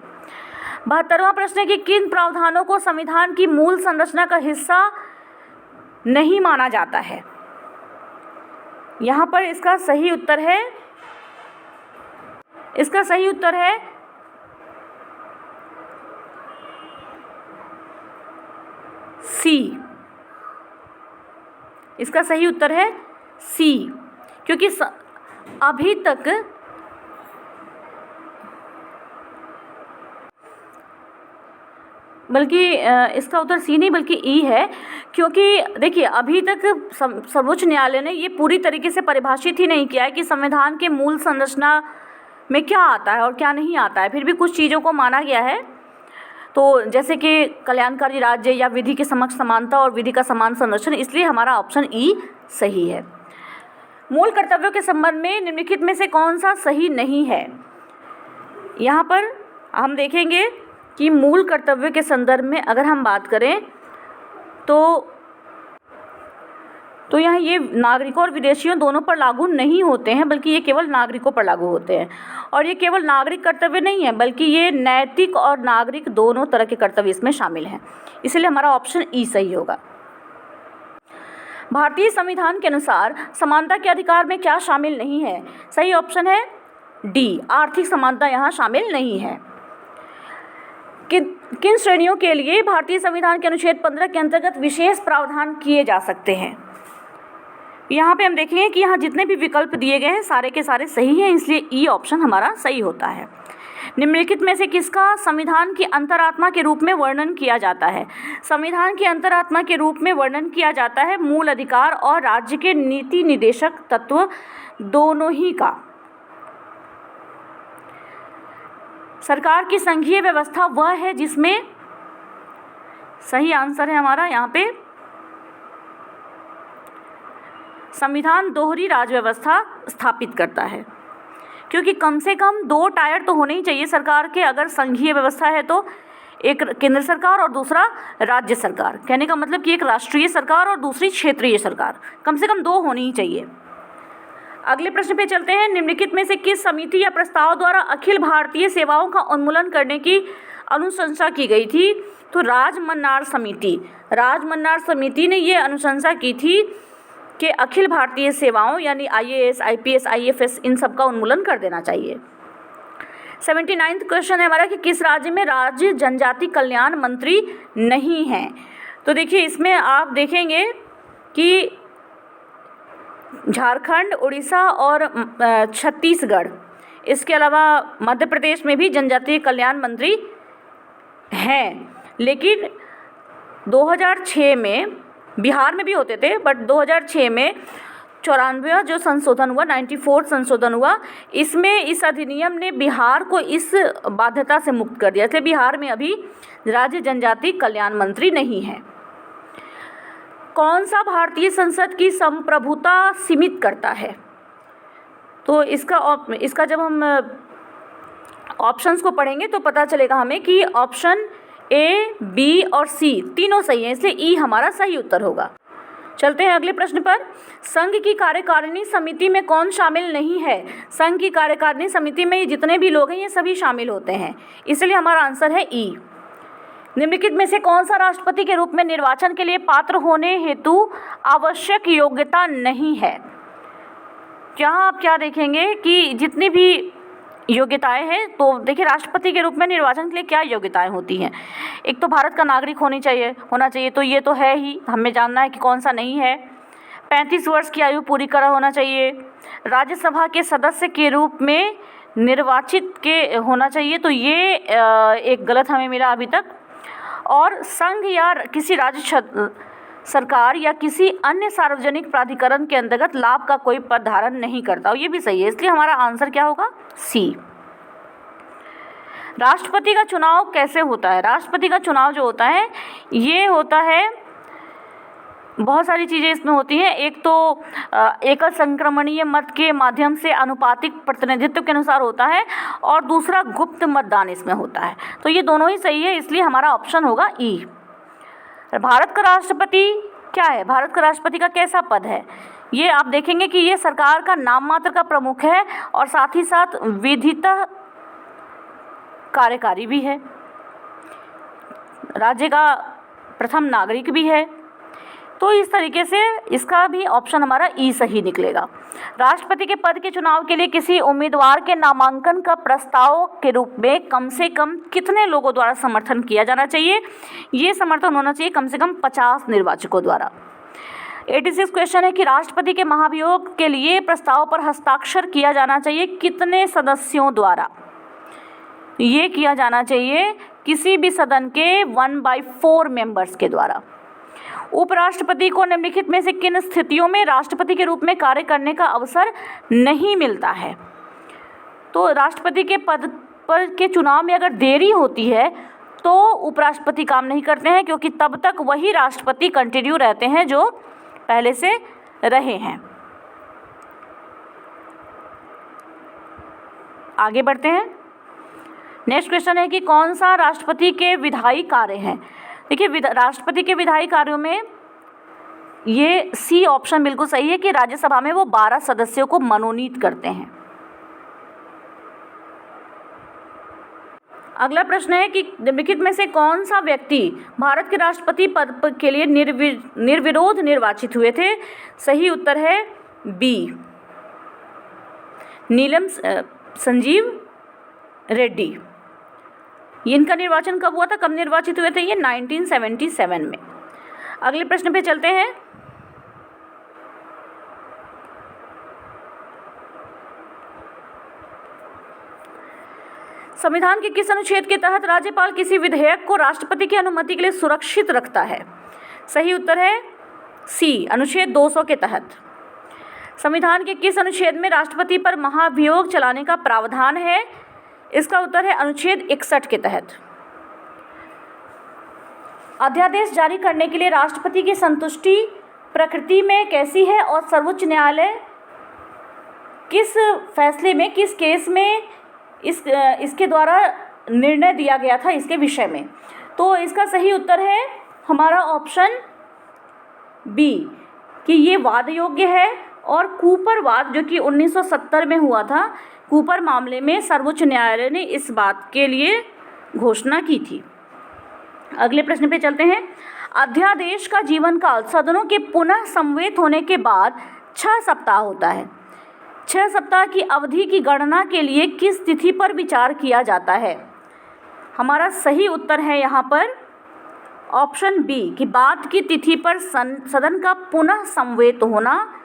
72वां प्रश्न है कि किन प्रावधानों को संविधान की मूल संरचना का हिस्सा नहीं माना जाता है? यहाँ पर इसका सही उत्तर है सी। इसका सही उत्तर है सी, क्योंकि अभी तक बल्कि इसका उत्तर सी नहीं बल्कि ई है, क्योंकि देखिए अभी तक सर्वोच्च न्यायालय ने ये पूरी तरीके से परिभाषित ही नहीं किया है कि संविधान के मूल संरचना में क्या आता है और क्या नहीं आता है। फिर भी कुछ चीज़ों को माना गया है, तो जैसे कि कल्याणकारी राज्य या विधि के समक्ष समानता और विधि का समान संरक्षण, इसलिए हमारा ऑप्शन ई सही है। मूल कर्तव्यों के संबंध में निम्नलिखित में से कौन सा सही नहीं है? यहाँ पर हम देखेंगे कि मूल कर्तव्यों के संदर्भ में अगर हम बात करें तो यहाँ ये नागरिकों और विदेशियों दोनों पर लागू नहीं होते हैं, बल्कि ये केवल नागरिकों पर लागू होते हैं। और ये केवल नागरिक कर्तव्य नहीं है, बल्कि ये नैतिक और नागरिक दोनों तरह के कर्तव्य इसमें शामिल हैं, इसलिए हमारा ऑप्शन ई सही होगा। भारतीय संविधान के अनुसार समानता के अधिकार में क्या शामिल नहीं है? सही ऑप्शन है डी, आर्थिक समानता यहाँ शामिल नहीं है। कि किन श्रेणियों के लिए भारतीय संविधान के अनुच्छेद 15 के अंतर्गत विशेष प्रावधान किए जा सकते हैं? यहाँ पे हम देखेंगे कि यहाँ जितने भी विकल्प दिए गए हैं सारे के सारे सही हैं, इसलिए ई ऑप्शन हमारा सही होता है। निम्नलिखित में से किसका संविधान की अंतरात्मा के रूप में वर्णन किया जाता है? संविधान की अंतरात्मा के रूप में वर्णन किया जाता है मूल अधिकार और राज्य के नीति निदेशक तत्व दोनों ही का। सरकार की संघीय व्यवस्था वह है जिसमें, सही आंसर है हमारा यहाँ पे, संविधान दोहरी राज व्यवस्था स्थापित करता है, क्योंकि कम से कम 2 टायर तो होने ही चाहिए सरकार के। अगर संघीय व्यवस्था है तो एक केंद्र सरकार और दूसरा राज्य सरकार, कहने का मतलब कि एक राष्ट्रीय सरकार और दूसरी क्षेत्रीय सरकार, कम से कम 2 होनी ही चाहिए। अगले प्रश्न पे चलते हैं। निम्नलिखित में से किस समिति या प्रस्ताव द्वारा अखिल भारतीय सेवाओं का उन्मूलन करने की अनुशंसा की गई थी? तो राजमन्नार समिति, राजमन्नार समिति ने ये अनुशंसा की थी कि अखिल भारतीय सेवाओं यानी IAS, IPS, IFS इन सब का उन्मूलन कर देना चाहिए। 79वां क्वेश्चन है हमारा कि किस राज्य में राज्य जनजाति कल्याण मंत्री नहीं है? तो देखिए इसमें आप देखेंगे कि झारखंड, उड़ीसा और छत्तीसगढ़, इसके अलावा मध्य प्रदेश में भी जनजातीय कल्याण मंत्री हैं, लेकिन 2006 में बिहार में भी होते थे, बट 2006 में 94 जो संशोधन हुआ, 94 संशोधन हुआ, इसमें इस अधिनियम ने बिहार को इस बाध्यता से मुक्त कर दिया, इसलिए बिहार में अभी राज्य जनजाति कल्याण मंत्री नहीं है। कौन सा भारतीय संसद की संप्रभुता सीमित करता है? तो इसका जब हम ऑप्शंस को पढ़ेंगे तो पता चलेगा हमें कि ऑप्शन A, B और C तीनों सही हैं, इसलिए ई हमारा सही उत्तर होगा। चलते हैं अगले प्रश्न पर। संघ की कार्यकारिणी समिति में कौन शामिल नहीं है? संघ की कार्यकारिणी समिति में जितने भी लोग हैं ये सभी शामिल होते हैं, इसलिए हमारा आंसर है ई। निम्नलिखित में से कौन सा राष्ट्रपति के रूप में निर्वाचन के लिए पात्र होने हेतु आवश्यक योग्यता नहीं है? यहाँ आप क्या देखेंगे कि जितनी भी योग्यताएं हैं, तो देखिए राष्ट्रपति के रूप में निर्वाचन के लिए क्या योग्यताएं होती हैं। एक तो भारत का नागरिक होना चाहिए, तो ये तो है ही, हमें जानना है कि कौन सा नहीं है। 35 वर्ष की आयु पूरी करा होना चाहिए। राज्यसभा के सदस्य के रूप में निर्वाचित के होना चाहिए, तो ये एक गलत हमें मिला अभी तक। और संघ या किसी राज्य सरकार या किसी अन्य सार्वजनिक प्राधिकरण के अंतर्गत लाभ का कोई पद धारण नहीं करता, और ये भी सही है, इसलिए हमारा आंसर क्या होगा? सी। राष्ट्रपति का चुनाव कैसे होता है? राष्ट्रपति का चुनाव जो होता है ये होता है, बहुत सारी चीज़ें इसमें होती हैं। एक तो एकल संक्रमणीय मत के माध्यम से अनुपातिक प्रतिनिधित्व के अनुसार होता है, और दूसरा गुप्त मतदान इसमें होता है, तो ये दोनों ही सही है, इसलिए हमारा ऑप्शन होगा ई। भारत का राष्ट्रपति क्या है? भारत का राष्ट्रपति का कैसा पद है? ये आप देखेंगे कि ये सरकार का नाम मात्र का प्रमुख है और साथ ही साथ विधितः कार्यकारी भी है, राज्य का प्रथम नागरिक भी है, तो इस तरीके से इसका भी ऑप्शन हमारा ई सही निकलेगा। राष्ट्रपति के पद के चुनाव के लिए किसी उम्मीदवार के नामांकन का प्रस्ताव के रूप में कम से कम कितने लोगों द्वारा समर्थन किया जाना चाहिए? ये समर्थन होना चाहिए कम से कम 50 निर्वाचकों द्वारा। 86 क्वेश्चन है कि राष्ट्रपति के महाभियोग के लिए प्रस्ताव पर हस्ताक्षर किया जाना चाहिए कितने सदस्यों द्वारा? ये किया जाना चाहिए किसी भी सदन के 1/4 मेंबर्स के द्वारा। उपराष्ट्रपति को निम्नलिखित में से किन स्थितियों में राष्ट्रपति के रूप में कार्य करने का अवसर नहीं मिलता है? तो राष्ट्रपति के पद पर के चुनाव में अगर देरी होती है तो उपराष्ट्रपति काम नहीं करते हैं, क्योंकि तब तक वही राष्ट्रपति कंटिन्यू रहते हैं जो पहले से रहे हैं। आगे बढ़ते हैं। नेक्स्ट क्वेश्चन है कि कौन सा राष्ट्रपति के विधायी कार्य हैं? देखिए राष्ट्रपति के विधायी कार्यों में ये सी ऑप्शन बिल्कुल सही है कि राज्यसभा में वो 12 सदस्यों को मनोनीत करते हैं। अगला प्रश्न है कि निम्नलिखित में से कौन सा व्यक्ति भारत के राष्ट्रपति पद के लिए निर्विरोध निर्वाचित हुए थे? सही उत्तर है बी, नीलम संजीव रेड्डी। इनका निर्वाचन कब हुआ था, कब निर्वाचित हुए थे ये? 1977 में। अगले प्रश्न पे चलते हैं। संविधान के किस अनुच्छेद के तहत राज्यपाल किसी विधेयक को राष्ट्रपति की अनुमति के लिए सुरक्षित रखता है? सही उत्तर है सी, अनुच्छेद 200 के तहत। संविधान के किस अनुच्छेद में राष्ट्रपति पर महाभियोग चलाने का प्रावधान है? इसका उत्तर है अनुच्छेद 61 के तहत। अध्यादेश जारी करने के लिए राष्ट्रपति की संतुष्टि प्रकृति में कैसी है और सर्वोच्च न्यायालय किस फैसले में, किस केस में इसके द्वारा निर्णय दिया गया था इसके विषय में? तो इसका सही उत्तर है हमारा ऑप्शन बी कि ये वाद योग्य है। और कूपर वाद जो कि 1970 में हुआ था, कूपर मामले में सर्वोच्च न्यायालय ने इस बात के लिए घोषणा की थी। अगले प्रश्न पे चलते हैं। अध्यादेश का जीवन काल सदनों के पुनः समवेत होने के बाद 6 सप्ताह होता है। 6 सप्ताह की अवधि की गणना के लिए किस तिथि पर विचार किया जाता है? हमारा सही उत्तर है यहाँ पर ऑप्शन बी कि बाद की तिथि पर सदन का पुनः समवेत होना।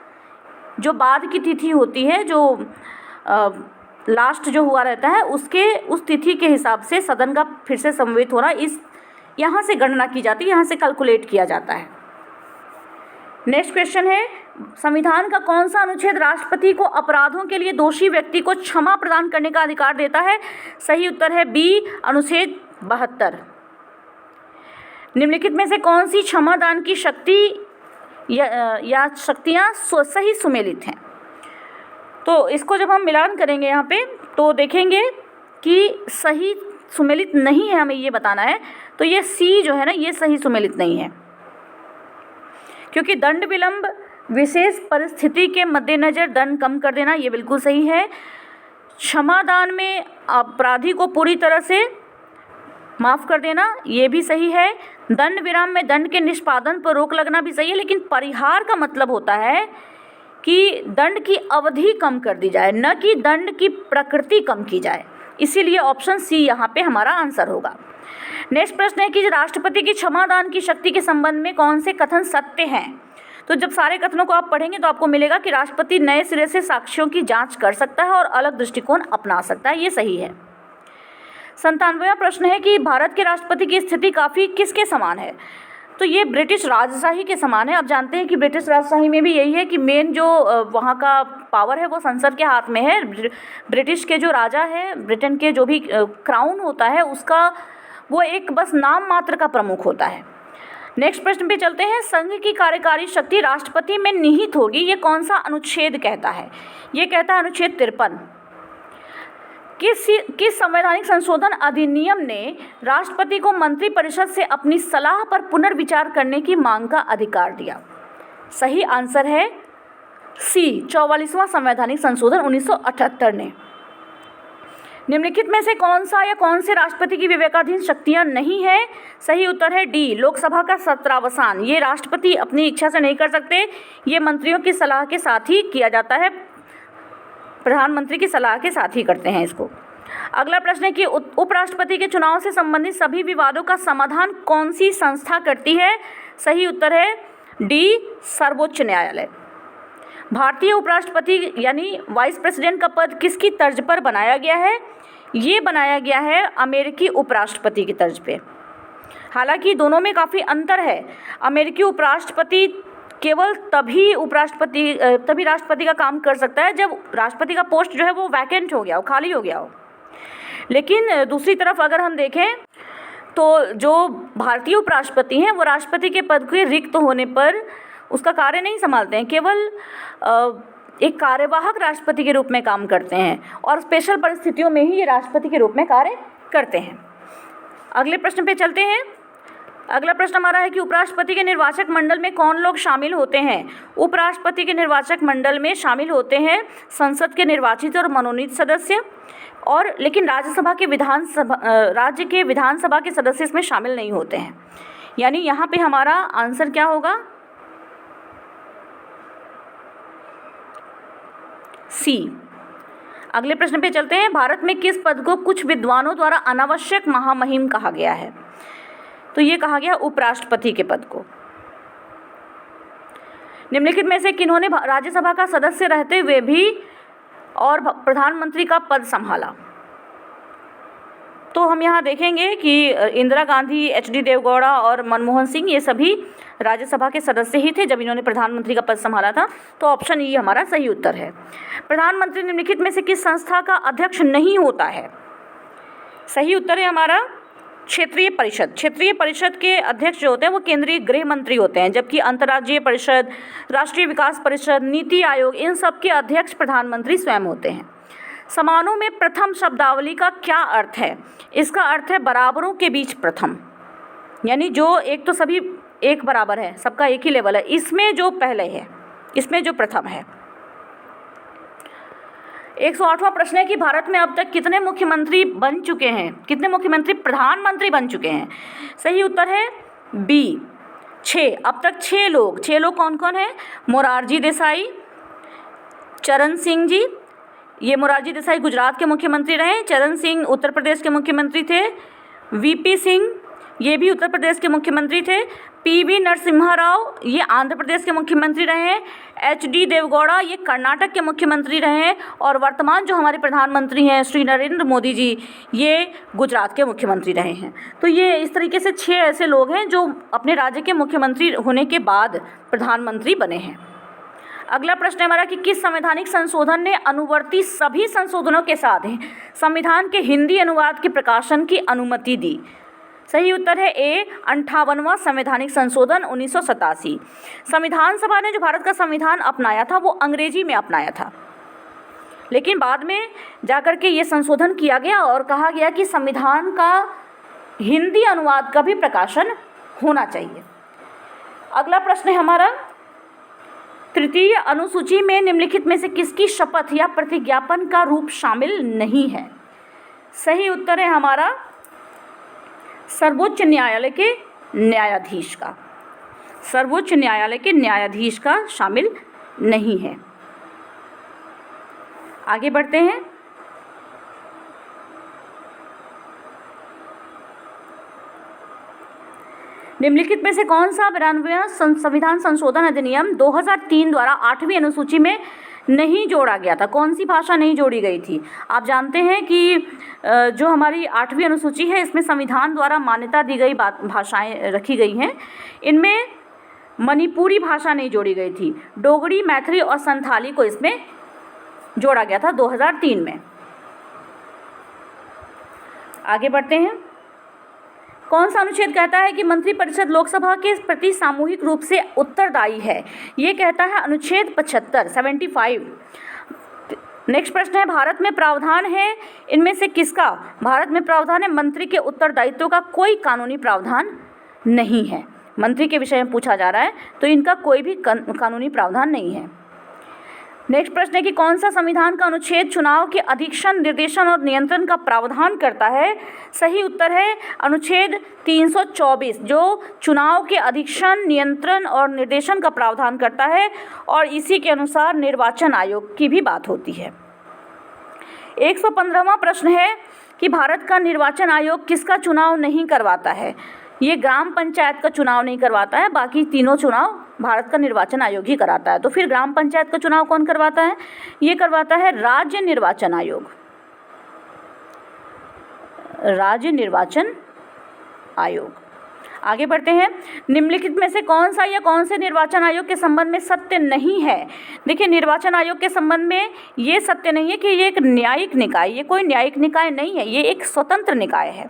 जो बाद की तिथि होती है, जो लास्ट जो हुआ रहता है, उस तिथि के हिसाब से सदन का फिर से समवेत होना यहाँ से गणना की जाती है, यहाँ से कैलकुलेट किया जाता है। नेक्स्ट क्वेश्चन है, संविधान का कौन सा अनुच्छेद राष्ट्रपति को अपराधों के लिए दोषी व्यक्ति को क्षमा प्रदान करने का अधिकार देता है? सही उत्तर है बी, अनुच्छेद 72। निम्नलिखित में से कौन सी क्षमादान की शक्ति या शक्तियाँ सही सुमेलित हैं? तो इसको जब हम मिलान करेंगे यहाँ पे तो देखेंगे कि सही सुमेलित नहीं है, हमें ये बताना है। तो ये सी जो है ना, ये सही सुमेलित नहीं है, क्योंकि दंड विलंब विशेष परिस्थिति के मद्देनज़र दंड कम कर देना, ये बिल्कुल सही है। क्षमादान में अपराधी को पूरी तरह से माफ़ कर देना, ये भी सही है। दंड विराम में दंड के निष्पादन पर रोक लगना भी सही है, लेकिन परिहार का मतलब होता है कि दंड की अवधि कम कर दी जाए, न कि दंड की प्रकृति कम की जाए। इसीलिए ऑप्शन सी यहाँ पे हमारा आंसर होगा। नेक्स्ट प्रश्न है कि राष्ट्रपति की क्षमादान की शक्ति के संबंध में कौन से कथन सत्य हैं? तो जब सारे कथनों को आप पढ़ेंगे तो आपको मिलेगा कि राष्ट्रपति नए सिरे से साक्ष्यों की जांच कर सकता है और अलग दृष्टिकोण अपना सकता है, ये सही है। 97वां प्रश्न है कि भारत के राष्ट्रपति की स्थिति काफ़ी किसके समान है? तो ये ब्रिटिश राजशाही के समान है। आप जानते हैं कि ब्रिटिश राजशाही में भी यही है कि मेन जो वहाँ का पावर है वो संसद के हाथ में है। ब्रिटिश के जो राजा है, ब्रिटेन के जो भी क्राउन होता है उसका वो एक बस नाम मात्र का प्रमुख होता है। नेक्स्ट प्रश्न पे चलते हैं। संघ की कार्यकारी शक्ति राष्ट्रपति में निहित होगी, ये कौन सा अनुच्छेद कहता है? ये कहता है अनुच्छेद 53। किस संवैधानिक संशोधन अधिनियम ने राष्ट्रपति को मंत्रिपरिषद से अपनी सलाह पर पुनर्विचार करने की मांग का अधिकार दिया? सही आंसर है सी, 44वां संवैधानिक संशोधन 1978 ने। निम्नलिखित में से कौन सा या कौन से राष्ट्रपति की विवेकाधीन शक्तियां नहीं है? सही उत्तर है डी, लोकसभा का सत्रावसान। ये राष्ट्रपति अपनी इच्छा से नहीं कर सकते, ये मंत्रियों की सलाह के साथ ही किया जाता है, प्रधानमंत्री की सलाह के साथ ही करते हैं इसको। अगला प्रश्न है कि उपराष्ट्रपति के चुनाव से संबंधित सभी विवादों का समाधान कौन सी संस्था करती है? सही उत्तर है डी, सर्वोच्च न्यायालय। भारतीय उपराष्ट्रपति यानी वाइस प्रेसिडेंट का पद किसकी तर्ज पर बनाया गया है? ये बनाया गया है अमेरिकी उपराष्ट्रपति की तर्ज पे। हालांकि दोनों में काफ़ी अंतर है। अमेरिकी उपराष्ट्रपति केवल तभी राष्ट्रपति का काम कर सकता है जब राष्ट्रपति का पोस्ट जो है वो वैकेंट हो गया हो, खाली हो गया हो। लेकिन दूसरी तरफ अगर हम देखें तो जो भारतीय उपराष्ट्रपति हैं वो राष्ट्रपति के पद के रिक्त होने पर उसका कार्य नहीं संभालते हैं, केवल एक कार्यवाहक राष्ट्रपति के रूप में काम करते हैं और स्पेशल परिस्थितियों में ही ये राष्ट्रपति के रूप में कार्य करते हैं। अगले प्रश्न पे चलते हैं। अगला प्रश्न हमारा है कि उपराष्ट्रपति के निर्वाचक मंडल में कौन लोग शामिल होते हैं? उपराष्ट्रपति के निर्वाचक मंडल में शामिल होते हैं संसद के निर्वाचित और मनोनीत सदस्य, और लेकिन राज्य के विधानसभा के सदस्य इसमें शामिल नहीं होते हैं। यानी यहाँ पे हमारा आंसर क्या होगा? सी। अगले प्रश्न पे चलते हैं। भारत में किस पद को कुछ विद्वानों द्वारा अनावश्यक महामहिम कहा गया है? तो ये कहा गया उपराष्ट्रपति के पद को। निम्नलिखित में से किन्होंने राज्यसभा का सदस्य रहते हुए भी और प्रधानमंत्री का पद संभाला? तो हम यहाँ देखेंगे कि इंदिरा गांधी, एच.डी. देवगौड़ा और मनमोहन सिंह ये सभी राज्यसभा के सदस्य ही थे जब इन्होंने प्रधानमंत्री का पद संभाला था। तो ऑप्शन ई हमारा सही उत्तर है। प्रधानमंत्री निम्नलिखित में से किस संस्था का अध्यक्ष नहीं होता है? सही उत्तर है हमारा क्षेत्रीय परिषद। क्षेत्रीय परिषद के अध्यक्ष जो होते हैं वो केंद्रीय गृह मंत्री होते हैं, जबकि अंतर्राज्यीय परिषद, राष्ट्रीय विकास परिषद, नीति आयोग, इन सब के अध्यक्ष प्रधानमंत्री स्वयं होते हैं। समानों में प्रथम शब्दावली का क्या अर्थ है? इसका अर्थ है बराबरों के बीच प्रथम, यानी जो एक तो सभी एक बराबर है, सबका एक ही लेवल है, इसमें जो पहले है, इसमें जो प्रथम है। 108वां प्रश्न है कि भारत में अब तक कितने मुख्यमंत्री बन चुके हैं? कितने मुख्यमंत्री प्रधानमंत्री बन चुके हैं? सही उत्तर है बी 6। अब तक 6 लोग। 6 लोग कौन कौन हैं? मोरारजी देसाई, चरण सिंह जी, ये मोरारजी देसाई गुजरात के मुख्यमंत्री रहे। चरण सिंह उत्तर प्रदेश के मुख्यमंत्री थे। वीपी सिंह ये भी उत्तर प्रदेश के मुख्यमंत्री थे। पीवी नरसिम्हा राव ये आंध्र प्रदेश के मुख्यमंत्री रहे हैं। एच.डी. देवगौड़ा ये कर्नाटक के मुख्यमंत्री रहे हैं। और वर्तमान जो हमारे प्रधानमंत्री हैं श्री नरेंद्र मोदी जी, ये गुजरात के मुख्यमंत्री रहे हैं। तो ये इस तरीके से 6 ऐसे लोग हैं जो अपने राज्य के मुख्यमंत्री होने के बाद प्रधानमंत्री बने हैं। अगला प्रश्न हमारा कि किस संवैधानिक संशोधन ने अनुवर्ती सभी संशोधनों के साथ संविधान के हिंदी अनुवाद के प्रकाशन की अनुमति दी? सही उत्तर है ए 58वां संवैधानिक संशोधन 1987। संविधान सभा ने जो भारत का संविधान अपनाया था वो अंग्रेजी में अपनाया था, लेकिन बाद में जाकर के ये संशोधन किया गया और कहा गया कि संविधान का हिंदी अनुवाद का भी प्रकाशन होना चाहिए। अगला प्रश्न है हमारा, तृतीय अनुसूची में निम्नलिखित में से किसकी शपथ या प्रतिज्ञापन का रूप शामिल नहीं है? सही उत्तर है हमारा सर्वोच्च न्यायालय के न्यायाधीश का। सर्वोच्च न्यायालय के न्यायाधीश का शामिल नहीं है। आगे बढ़ते हैं। निम्नलिखित में से कौन सा 92वां संविधान संशोधन अधिनियम 2003 द्वारा 8वीं अनुसूची में नहीं जोड़ा गया था? कौन सी भाषा नहीं जोड़ी गई थी? आप जानते हैं कि जो हमारी 8वीं अनुसूची है इसमें संविधान द्वारा मान्यता दी गई भाषाएं रखी गई हैं। इनमें मणिपुरी भाषा नहीं जोड़ी गई थी। डोगरी, मैथिली और संथाली को इसमें जोड़ा गया था 2003 में। आगे बढ़ते हैं। कौन सा अनुच्छेद कहता है कि मंत्रिपरिषद लोकसभा के प्रति सामूहिक रूप से उत्तरदायी है? ये कहता है अनुच्छेद 75। नेक्स्ट प्रश्न है, भारत में प्रावधान है इनमें से किसका? भारत में प्रावधान है मंत्री के उत्तरदायित्व का कोई कानूनी प्रावधान नहीं है। मंत्री के विषय में पूछा जा रहा है तो इनका कोई भी कानूनी प्रावधान नहीं है। नेक्स्ट प्रश्न है कि कौन सा संविधान का अनुच्छेद चुनाव के अधीक्षण, निर्देशन और नियंत्रण का प्रावधान करता है? सही उत्तर है अनुच्छेद 324 जो चुनाव के अधीक्षण, नियंत्रण और निर्देशन का प्रावधान करता है और इसी के अनुसार निर्वाचन आयोग की भी बात होती है। 115वां प्रश्न है कि भारत का निर्वाचन आयोग किसका चुनाव नहीं करवाता है? ये ग्राम पंचायत का चुनाव नहीं करवाता है, बाकी तीनों चुनाव भारत का निर्वाचन आयोग ही कराता है। तो फिर ग्राम पंचायत का चुनाव कौन करवाता है? ये करवाता है राज्य निर्वाचन आयोग। राज्य निर्वाचन आयोग। आगे बढ़ते हैं। निम्नलिखित में से कौन सा या कौन से निर्वाचन आयोग के संबंध में सत्य नहीं है? देखिए, निर्वाचन आयोग के संबंध में ये सत्य नहीं है कि ये एक न्यायिक निकाय, ये कोई न्यायिक निकाय नहीं है, ये एक स्वतंत्र निकाय है,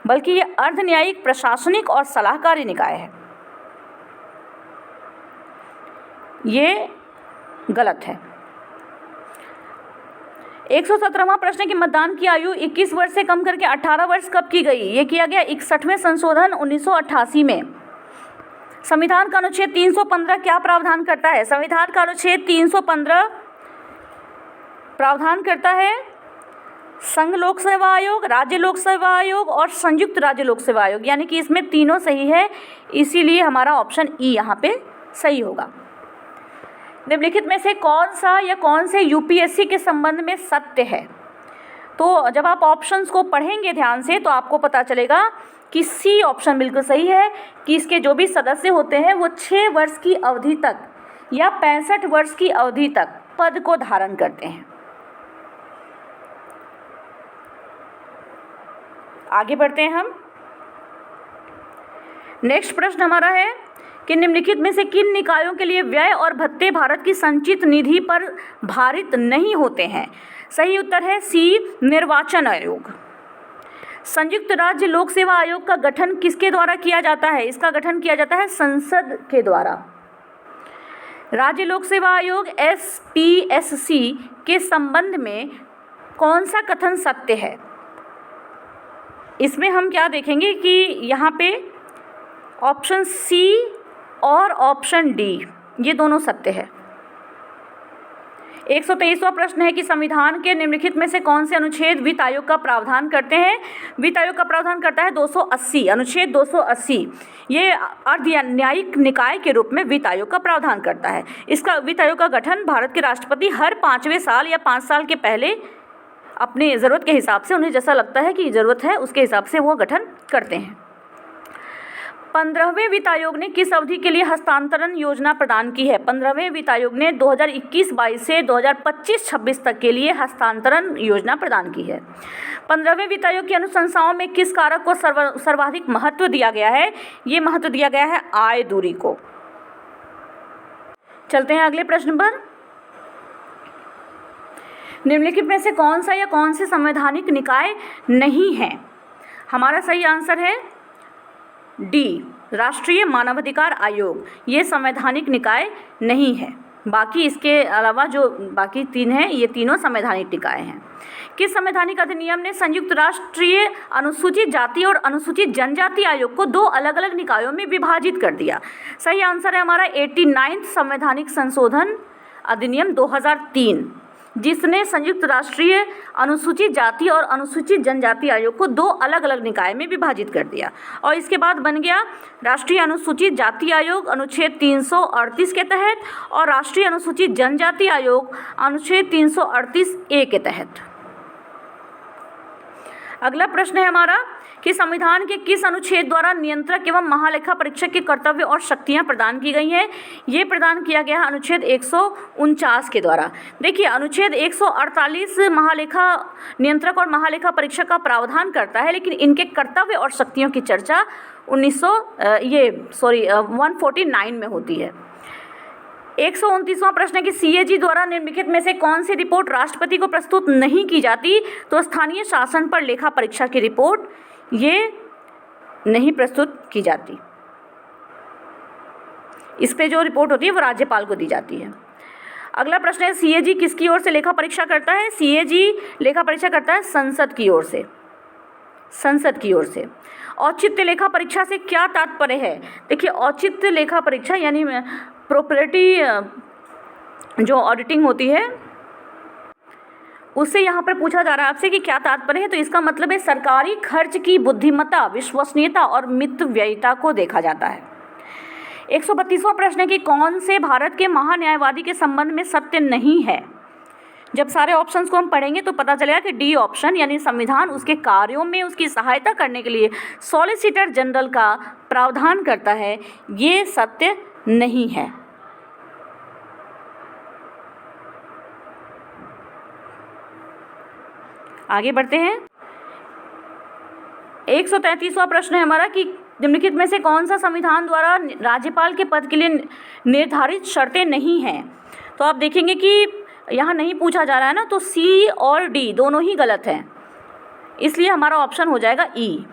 बल्कि ये अर्ध न्यायिक, प्रशासनिक और सलाहकारी निकाय है। ये गलत है। 117वां प्रश्न की मतदान की आयु 21 वर्ष से कम करके 18 वर्ष कब की गई? ये किया गया 61वें संशोधन 1988 में। संविधान का अनुच्छेद 315 क्या प्रावधान करता है? संविधान का अनुच्छेद 315 प्रावधान करता है संघ लोक सेवा आयोग, राज्य लोक सेवा आयोग और संयुक्त राज्य लोक सेवा आयोग, यानी कि इसमें तीनों सही है, इसीलिए हमारा ऑप्शन ई यहाँ पे सही होगा। निम्नलिखित में से कौन सा या कौन से यूपीएससी के संबंध में सत्य है? तो जब आप ऑप्शंस को पढ़ेंगे ध्यान से तो आपको पता चलेगा कि सी ऑप्शन बिल्कुल सही है कि इसके जो भी सदस्य होते हैं वो 6 वर्ष की अवधि तक या 65 वर्ष की अवधि तक पद को धारण करते हैं। आगे बढ़ते हैं हम। नेक्स्ट प्रश्न हमारा है कि निम्नलिखित में से किन निकायों के लिए व्यय और भत्ते भारत की संचित निधि पर भारित नहीं होते हैं? सही उत्तर है सी, निर्वाचन आयोग। संयुक्त राज्य लोक सेवा आयोग का गठन किसके द्वारा किया जाता है? इसका गठन किया जाता है संसद के द्वारा। राज्य लोक सेवा आयोग SPSC के संबंध में कौन सा कथन सत्य है? इसमें हम क्या देखेंगे कि यहाँ पे ऑप्शन सी और ऑप्शन डी ये दोनों सत्य है। 123वां प्रश्न है कि संविधान के निम्नलिखित में से कौन से अनुच्छेद वित्त आयोग का प्रावधान करते हैं? वित्त आयोग का प्रावधान करता है 280, अनुच्छेद 280। ये अर्ध न्यायिक निकाय के रूप में वित्त आयोग का प्रावधान करता है। इसका वित्त आयोग का गठन भारत के राष्ट्रपति हर 5वें साल या 5 साल के पहले अपनी ज़रूरत के हिसाब से, उन्हें जैसा लगता है कि ज़रूरत है उसके हिसाब से वो गठन करते हैं। 15वें वित्त आयोग ने किस अवधि के लिए हस्तांतरण योजना प्रदान की है? 15वें वित्त आयोग ने 2021-22 से 2025-26 तक के लिए हस्तांतरण योजना प्रदान की है। 15वें वित्त आयोग की अनुशंसाओं में किस कारक को सर्वाधिक महत्व दिया गया है? ये महत्व दिया गया है आय दूरी को। चलते हैं अगले प्रश्न पर। निम्नलिखित में से कौन सा या कौन से संवैधानिक निकाय नहीं है? हमारा सही आंसर है डी, राष्ट्रीय मानवाधिकार आयोग। ये संवैधानिक निकाय नहीं है। बाकी इसके अलावा जो बाकी 3 हैं ये तीनों संवैधानिक निकाय हैं। किस संवैधानिक अधिनियम ने संयुक्त राष्ट्रीय अनुसूचित जाति और अनुसूचित जनजाति आयोग को 2 अलग अलग निकायों में विभाजित कर दिया? सही आंसर है हमारा 89वां संवैधानिक संशोधन अधिनियम 2003, जिसने संयुक्त राष्ट्रीय अनुसूचित जाति और अनुसूचित जनजाति आयोग को 2 अलग अलग निकाय में विभाजित कर दिया। और इसके बाद बन गया राष्ट्रीय अनुसूचित जाति आयोग अनुच्छेद 338 के तहत और राष्ट्रीय अनुसूचित जनजाति आयोग अनुच्छेद 338A के तहत। अगला प्रश्न है हमारा कि संविधान के किस अनुच्छेद द्वारा नियंत्रक एवं महालेखा परीक्षक के कर्तव्य और शक्तियां प्रदान की गई हैं? ये प्रदान किया गया है अनुच्छेद 149 के द्वारा। देखिए अनुच्छेद 148 महालेखा नियंत्रक और महालेखा परीक्षक का प्रावधान करता है, लेकिन इनके कर्तव्य और शक्तियों की चर्चा 149 में होती है। 129वां प्रश्न है कि CAG द्वारा निम्नलिखित में से कौन सी रिपोर्ट राष्ट्रपति को प्रस्तुत नहीं की जाती? तो स्थानीय शासन पर लेखा परीक्षा की रिपोर्ट ये नहीं प्रस्तुत की जाती। इस पे जो रिपोर्ट होती है वो राज्यपाल को दी जाती है। अगला प्रश्न है CAG किसकी ओर से लेखा परीक्षा करता है? CAG लेखा परीक्षा करता है संसद की ओर से। संसद की ओर से। औचित्य लेखा परीक्षा से क्या तात्पर्य है? देखिए औचित्य लेखा परीक्षा यानी प्रॉपर्टी जो ऑडिटिंग होती है उससे यहाँ पर पूछा जा रहा है आपसे कि क्या तात्पर्य है। तो इसका मतलब है सरकारी खर्च की बुद्धिमत्ता, विश्वसनीयता और मितव्ययिता को देखा जाता है। 132वां प्रश्न है कि कौन से भारत के महान्यायवादी के संबंध में सत्य नहीं है? जब सारे ऑप्शंस को हम पढ़ेंगे तो पता चलेगा कि डी ऑप्शन यानी संविधान उसके कार्यों में उसकी सहायता करने के लिए सॉलिसिटर जनरल का प्रावधान करता है, ये सत्य नहीं है। आगे बढ़ते हैं। 133वां प्रश्न है हमारा कि निम्नलिखित में से कौन सा संविधान द्वारा राज्यपाल के पद के लिए निर्धारित शर्तें नहीं हैं? तो आप देखेंगे कि यहाँ नहीं पूछा जा रहा है ना, तो सी और डी दोनों ही गलत हैं, इसलिए हमारा ऑप्शन हो जाएगा ई।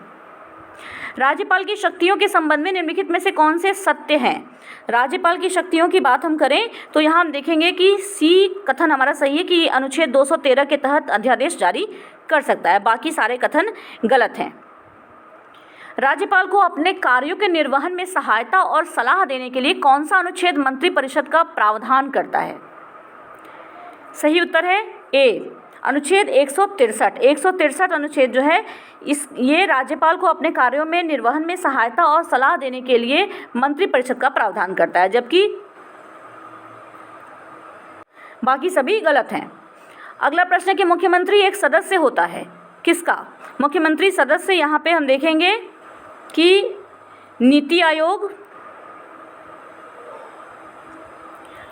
राज्यपाल की शक्तियों के संबंध में निम्नलिखित में से कौन से सत्य हैं? राज्यपाल की शक्तियों की बात हम करें तो यहाँ हम देखेंगे कि सी कथन हमारा सही है कि अनुच्छेद 213 के तहत अध्यादेश जारी कर सकता है, बाकी सारे कथन गलत हैं। राज्यपाल को अपने कार्यों के निर्वहन में सहायता और सलाह देने के लिए कौन सा अनुच्छेद मंत्रिपरिषद का प्रावधान करता है? सही उत्तर है ए, अनुच्छेद 163। 163 अनुच्छेद जो है ये राज्यपाल को अपने कार्यों में निर्वहन में सहायता और सलाह देने के लिए मंत्रिपरिषद का प्रावधान करता है, जबकि बाकी सभी गलत हैं। अगला प्रश्न है कि मुख्यमंत्री एक सदस्य होता है, किसका? मुख्यमंत्री सदस्य यहाँ पे हम देखेंगे कि नीति आयोग,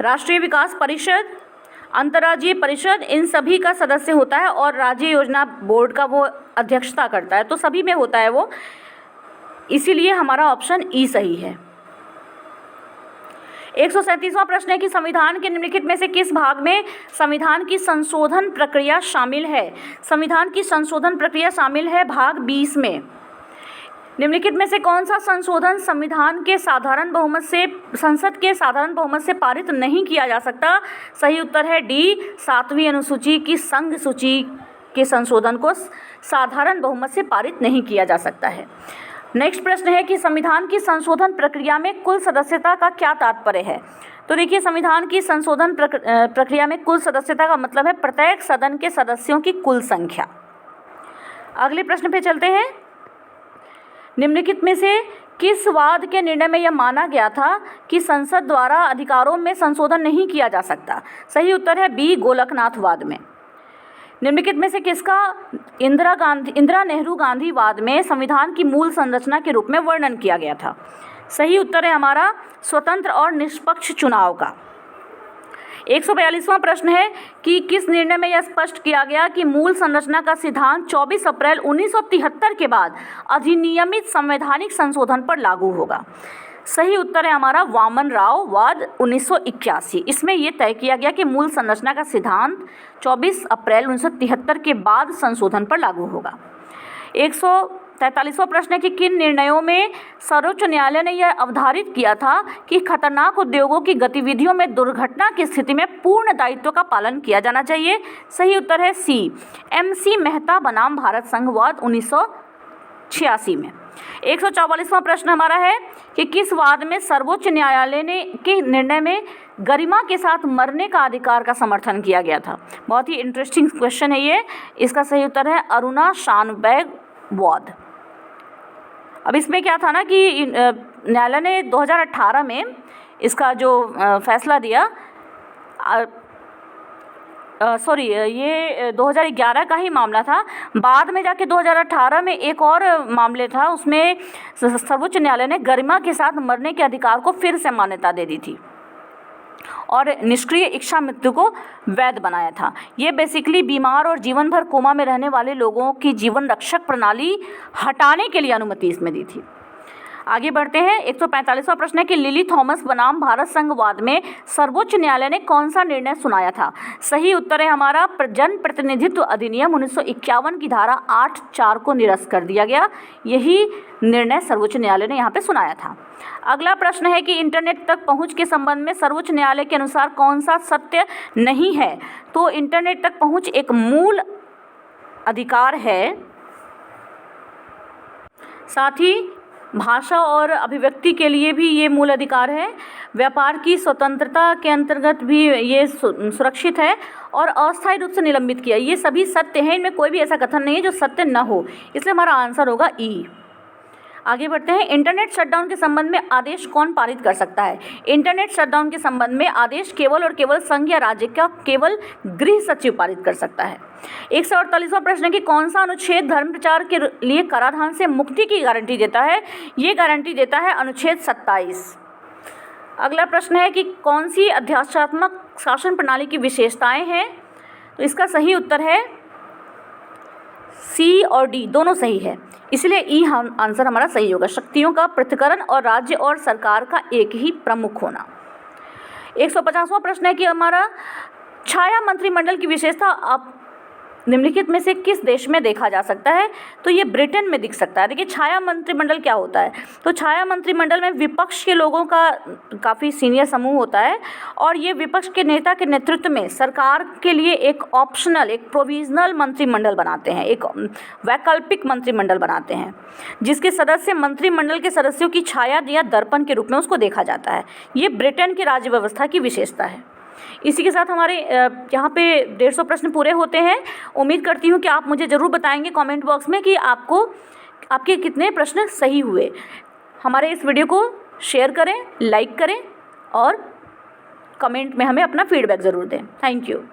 राष्ट्रीय विकास परिषद, अंतर्राज्यीय परिषद, इन सभी का सदस्य होता है और राज्य योजना बोर्ड का वो अध्यक्षता करता है, तो सभी में होता है वो, इसीलिए हमारा ऑप्शन ई सही है। 137वां प्रश्न है कि संविधान के निम्नलिखित में से किस भाग में संविधान की संशोधन प्रक्रिया शामिल है? संविधान की संशोधन प्रक्रिया शामिल है भाग 20 में। निम्नलिखित में से कौन सा संशोधन संविधान के साधारण बहुमत से, संसद के साधारण बहुमत से पारित नहीं किया जा सकता? सही उत्तर है डी, 7वीं अनुसूची की संघ सूची के संशोधन को साधारण बहुमत से पारित नहीं किया जा सकता है। नेक्स्ट प्रश्न है कि संविधान की संशोधन प्रक्रिया में कुल सदस्यता का क्या तात्पर्य है? तो देखिए, संविधान की संशोधन प्रक्रिया में कुल सदस्यता का मतलब है प्रत्येक सदन के सदस्यों की कुल संख्या। अगले प्रश्न पे चलते हैं। निम्नलिखित में से किस वाद के निर्णय में यह माना गया था कि संसद द्वारा अधिकारों में संशोधन नहीं किया जा सकता? सही उत्तर है बी, गोलकनाथ वाद में। निम्नलिखित में से किसका इंदिरा नेहरू गांधी वाद में संविधान की मूल संरचना के रूप में वर्णन किया गया था? सही उत्तर है हमारा स्वतंत्र और निष्पक्ष चुनाव का। 142वां प्रश्न है कि किस निर्णय में यह स्पष्ट किया गया कि मूल संरचना का सिद्धांत 24 अप्रैल 1973 के बाद अधिनियमित संवैधानिक संशोधन पर लागू होगा? सही उत्तर है हमारा वामन राव वाद 1981। इसमें यह तय किया गया कि मूल संरचना का सिद्धांत 24 अप्रैल 1973 के बाद संशोधन पर लागू होगा। 143वां प्रश्न है कि किन निर्णयों में सर्वोच्च न्यायालय ने यह अवधारित किया था कि खतरनाक उद्योगों की गतिविधियों में दुर्घटना की स्थिति में पूर्ण दायित्व का पालन किया जाना चाहिए? सही उत्तर है सी, MC मेहता बनाम भारत संघ वाद 1986 में। 144वां प्रश्न हमारा है कि किस वाद में सर्वोच्च न्यायालय ने के निर्णय में गरिमा के साथ मरने का अधिकार का समर्थन किया गया था? बहुत ही इंटरेस्टिंग क्वेश्चन है ये। इसका सही उत्तर है अरुणा शानबैग वाद। अब इसमें क्या था ना कि न्यायालय ने 2018 में इसका जो फैसला दिया, ये 2011 का ही मामला था। बाद में जाके 2018 में एक और मामले था, उसमें सर्वोच्च न्यायालय ने गरिमा के साथ मरने के अधिकार को फिर से मान्यता दे दी थी और निष्क्रिय इच्छा मृत्यु को वैध बनाया था। ये बेसिकली बीमार और जीवन भर कोमा में रहने वाले लोगों की जीवन रक्षक प्रणाली हटाने के लिए अनुमति इसमें दी थी। आगे बढ़ते हैं। 145वां प्रश्न है कि लिली थॉमस बनाम भारत संघ वाद में सर्वोच्च न्यायालय ने कौन सा निर्णय सुनाया था? सही उत्तर है हमारा जन प्रतिनिधित्व अधिनियम 1951 की धारा 8(4) को निरस्त कर दिया गया। यही निर्णय सर्वोच्च न्यायालय ने यहाँ पे सुनाया था। अगला प्रश्न है कि इंटरनेट तक पहुँच के संबंध में सर्वोच्च न्यायालय के अनुसार कौन सा सत्य नहीं है? तो इंटरनेट तक पहुँच एक मूल अधिकार है, साथ ही भाषा और अभिव्यक्ति के लिए भी ये मूल अधिकार है। व्यापार की स्वतंत्रता के अंतर्गत भी ये सुरक्षित है और अस्थायी रूप से निलंबित किया। ये सभी सत्य हैं, इनमें कोई भी ऐसा कथन नहीं है जो सत्य न हो, इसलिए हमारा आंसर होगा ई। आगे बढ़ते हैं। इंटरनेट शटडाउन के संबंध में आदेश कौन पारित कर सकता है? इंटरनेट शटडाउन के संबंध में आदेश केवल और केवल संघ या राज्य का केवल गृह सचिव पारित कर सकता है। 148वां प्रश्न है कि कौन सा अनुच्छेद धर्म प्रचार के लिए कराधान से मुक्ति की गारंटी देता है? ये गारंटी देता है अनुच्छेद 27। अगला प्रश्न है कि कौन सी अध्यात्मात्मक शासन प्रणाली की विशेषताएं हैं? तो इसका सही उत्तर है सी और डी, दोनों सही है, इसलिए ई आंसर हमारा सही होगा। शक्तियों का पृथक्करण और राज्य और सरकार का एक ही प्रमुख होना। 150वां प्रश्न है कि हमारा छाया मंत्रिमंडल की विशेषता आप निम्नलिखित में से किस देश में देखा जा सकता है? तो ये ब्रिटेन में दिख सकता है। देखिए, छाया मंत्रिमंडल क्या होता है? तो छाया मंत्रिमंडल में विपक्ष के लोगों का काफ़ी सीनियर समूह होता है और ये विपक्ष के नेता के नेतृत्व में सरकार के लिए एक ऑप्शनल, एक प्रोविजनल मंत्रिमंडल बनाते हैं, एक वैकल्पिक मंत्रिमंडल बनाते हैं, जिसके सदस्य मंत्रिमंडल के सदस्यों की छाया या दर्पण के रूप में उसको देखा जाता है। ये ब्रिटेन की राज्य व्यवस्था की विशेषता है। इसी के साथ हमारे यहाँ पे 150 प्रश्न पूरे होते हैं। उम्मीद करती हूँ कि आप मुझे ज़रूर बताएंगे कमेंट बॉक्स में कि आपके कितने प्रश्न सही हुए। हमारे इस वीडियो को शेयर करें, लाइक करें और कमेंट में हमें अपना फीडबैक ज़रूर दें। Thank you.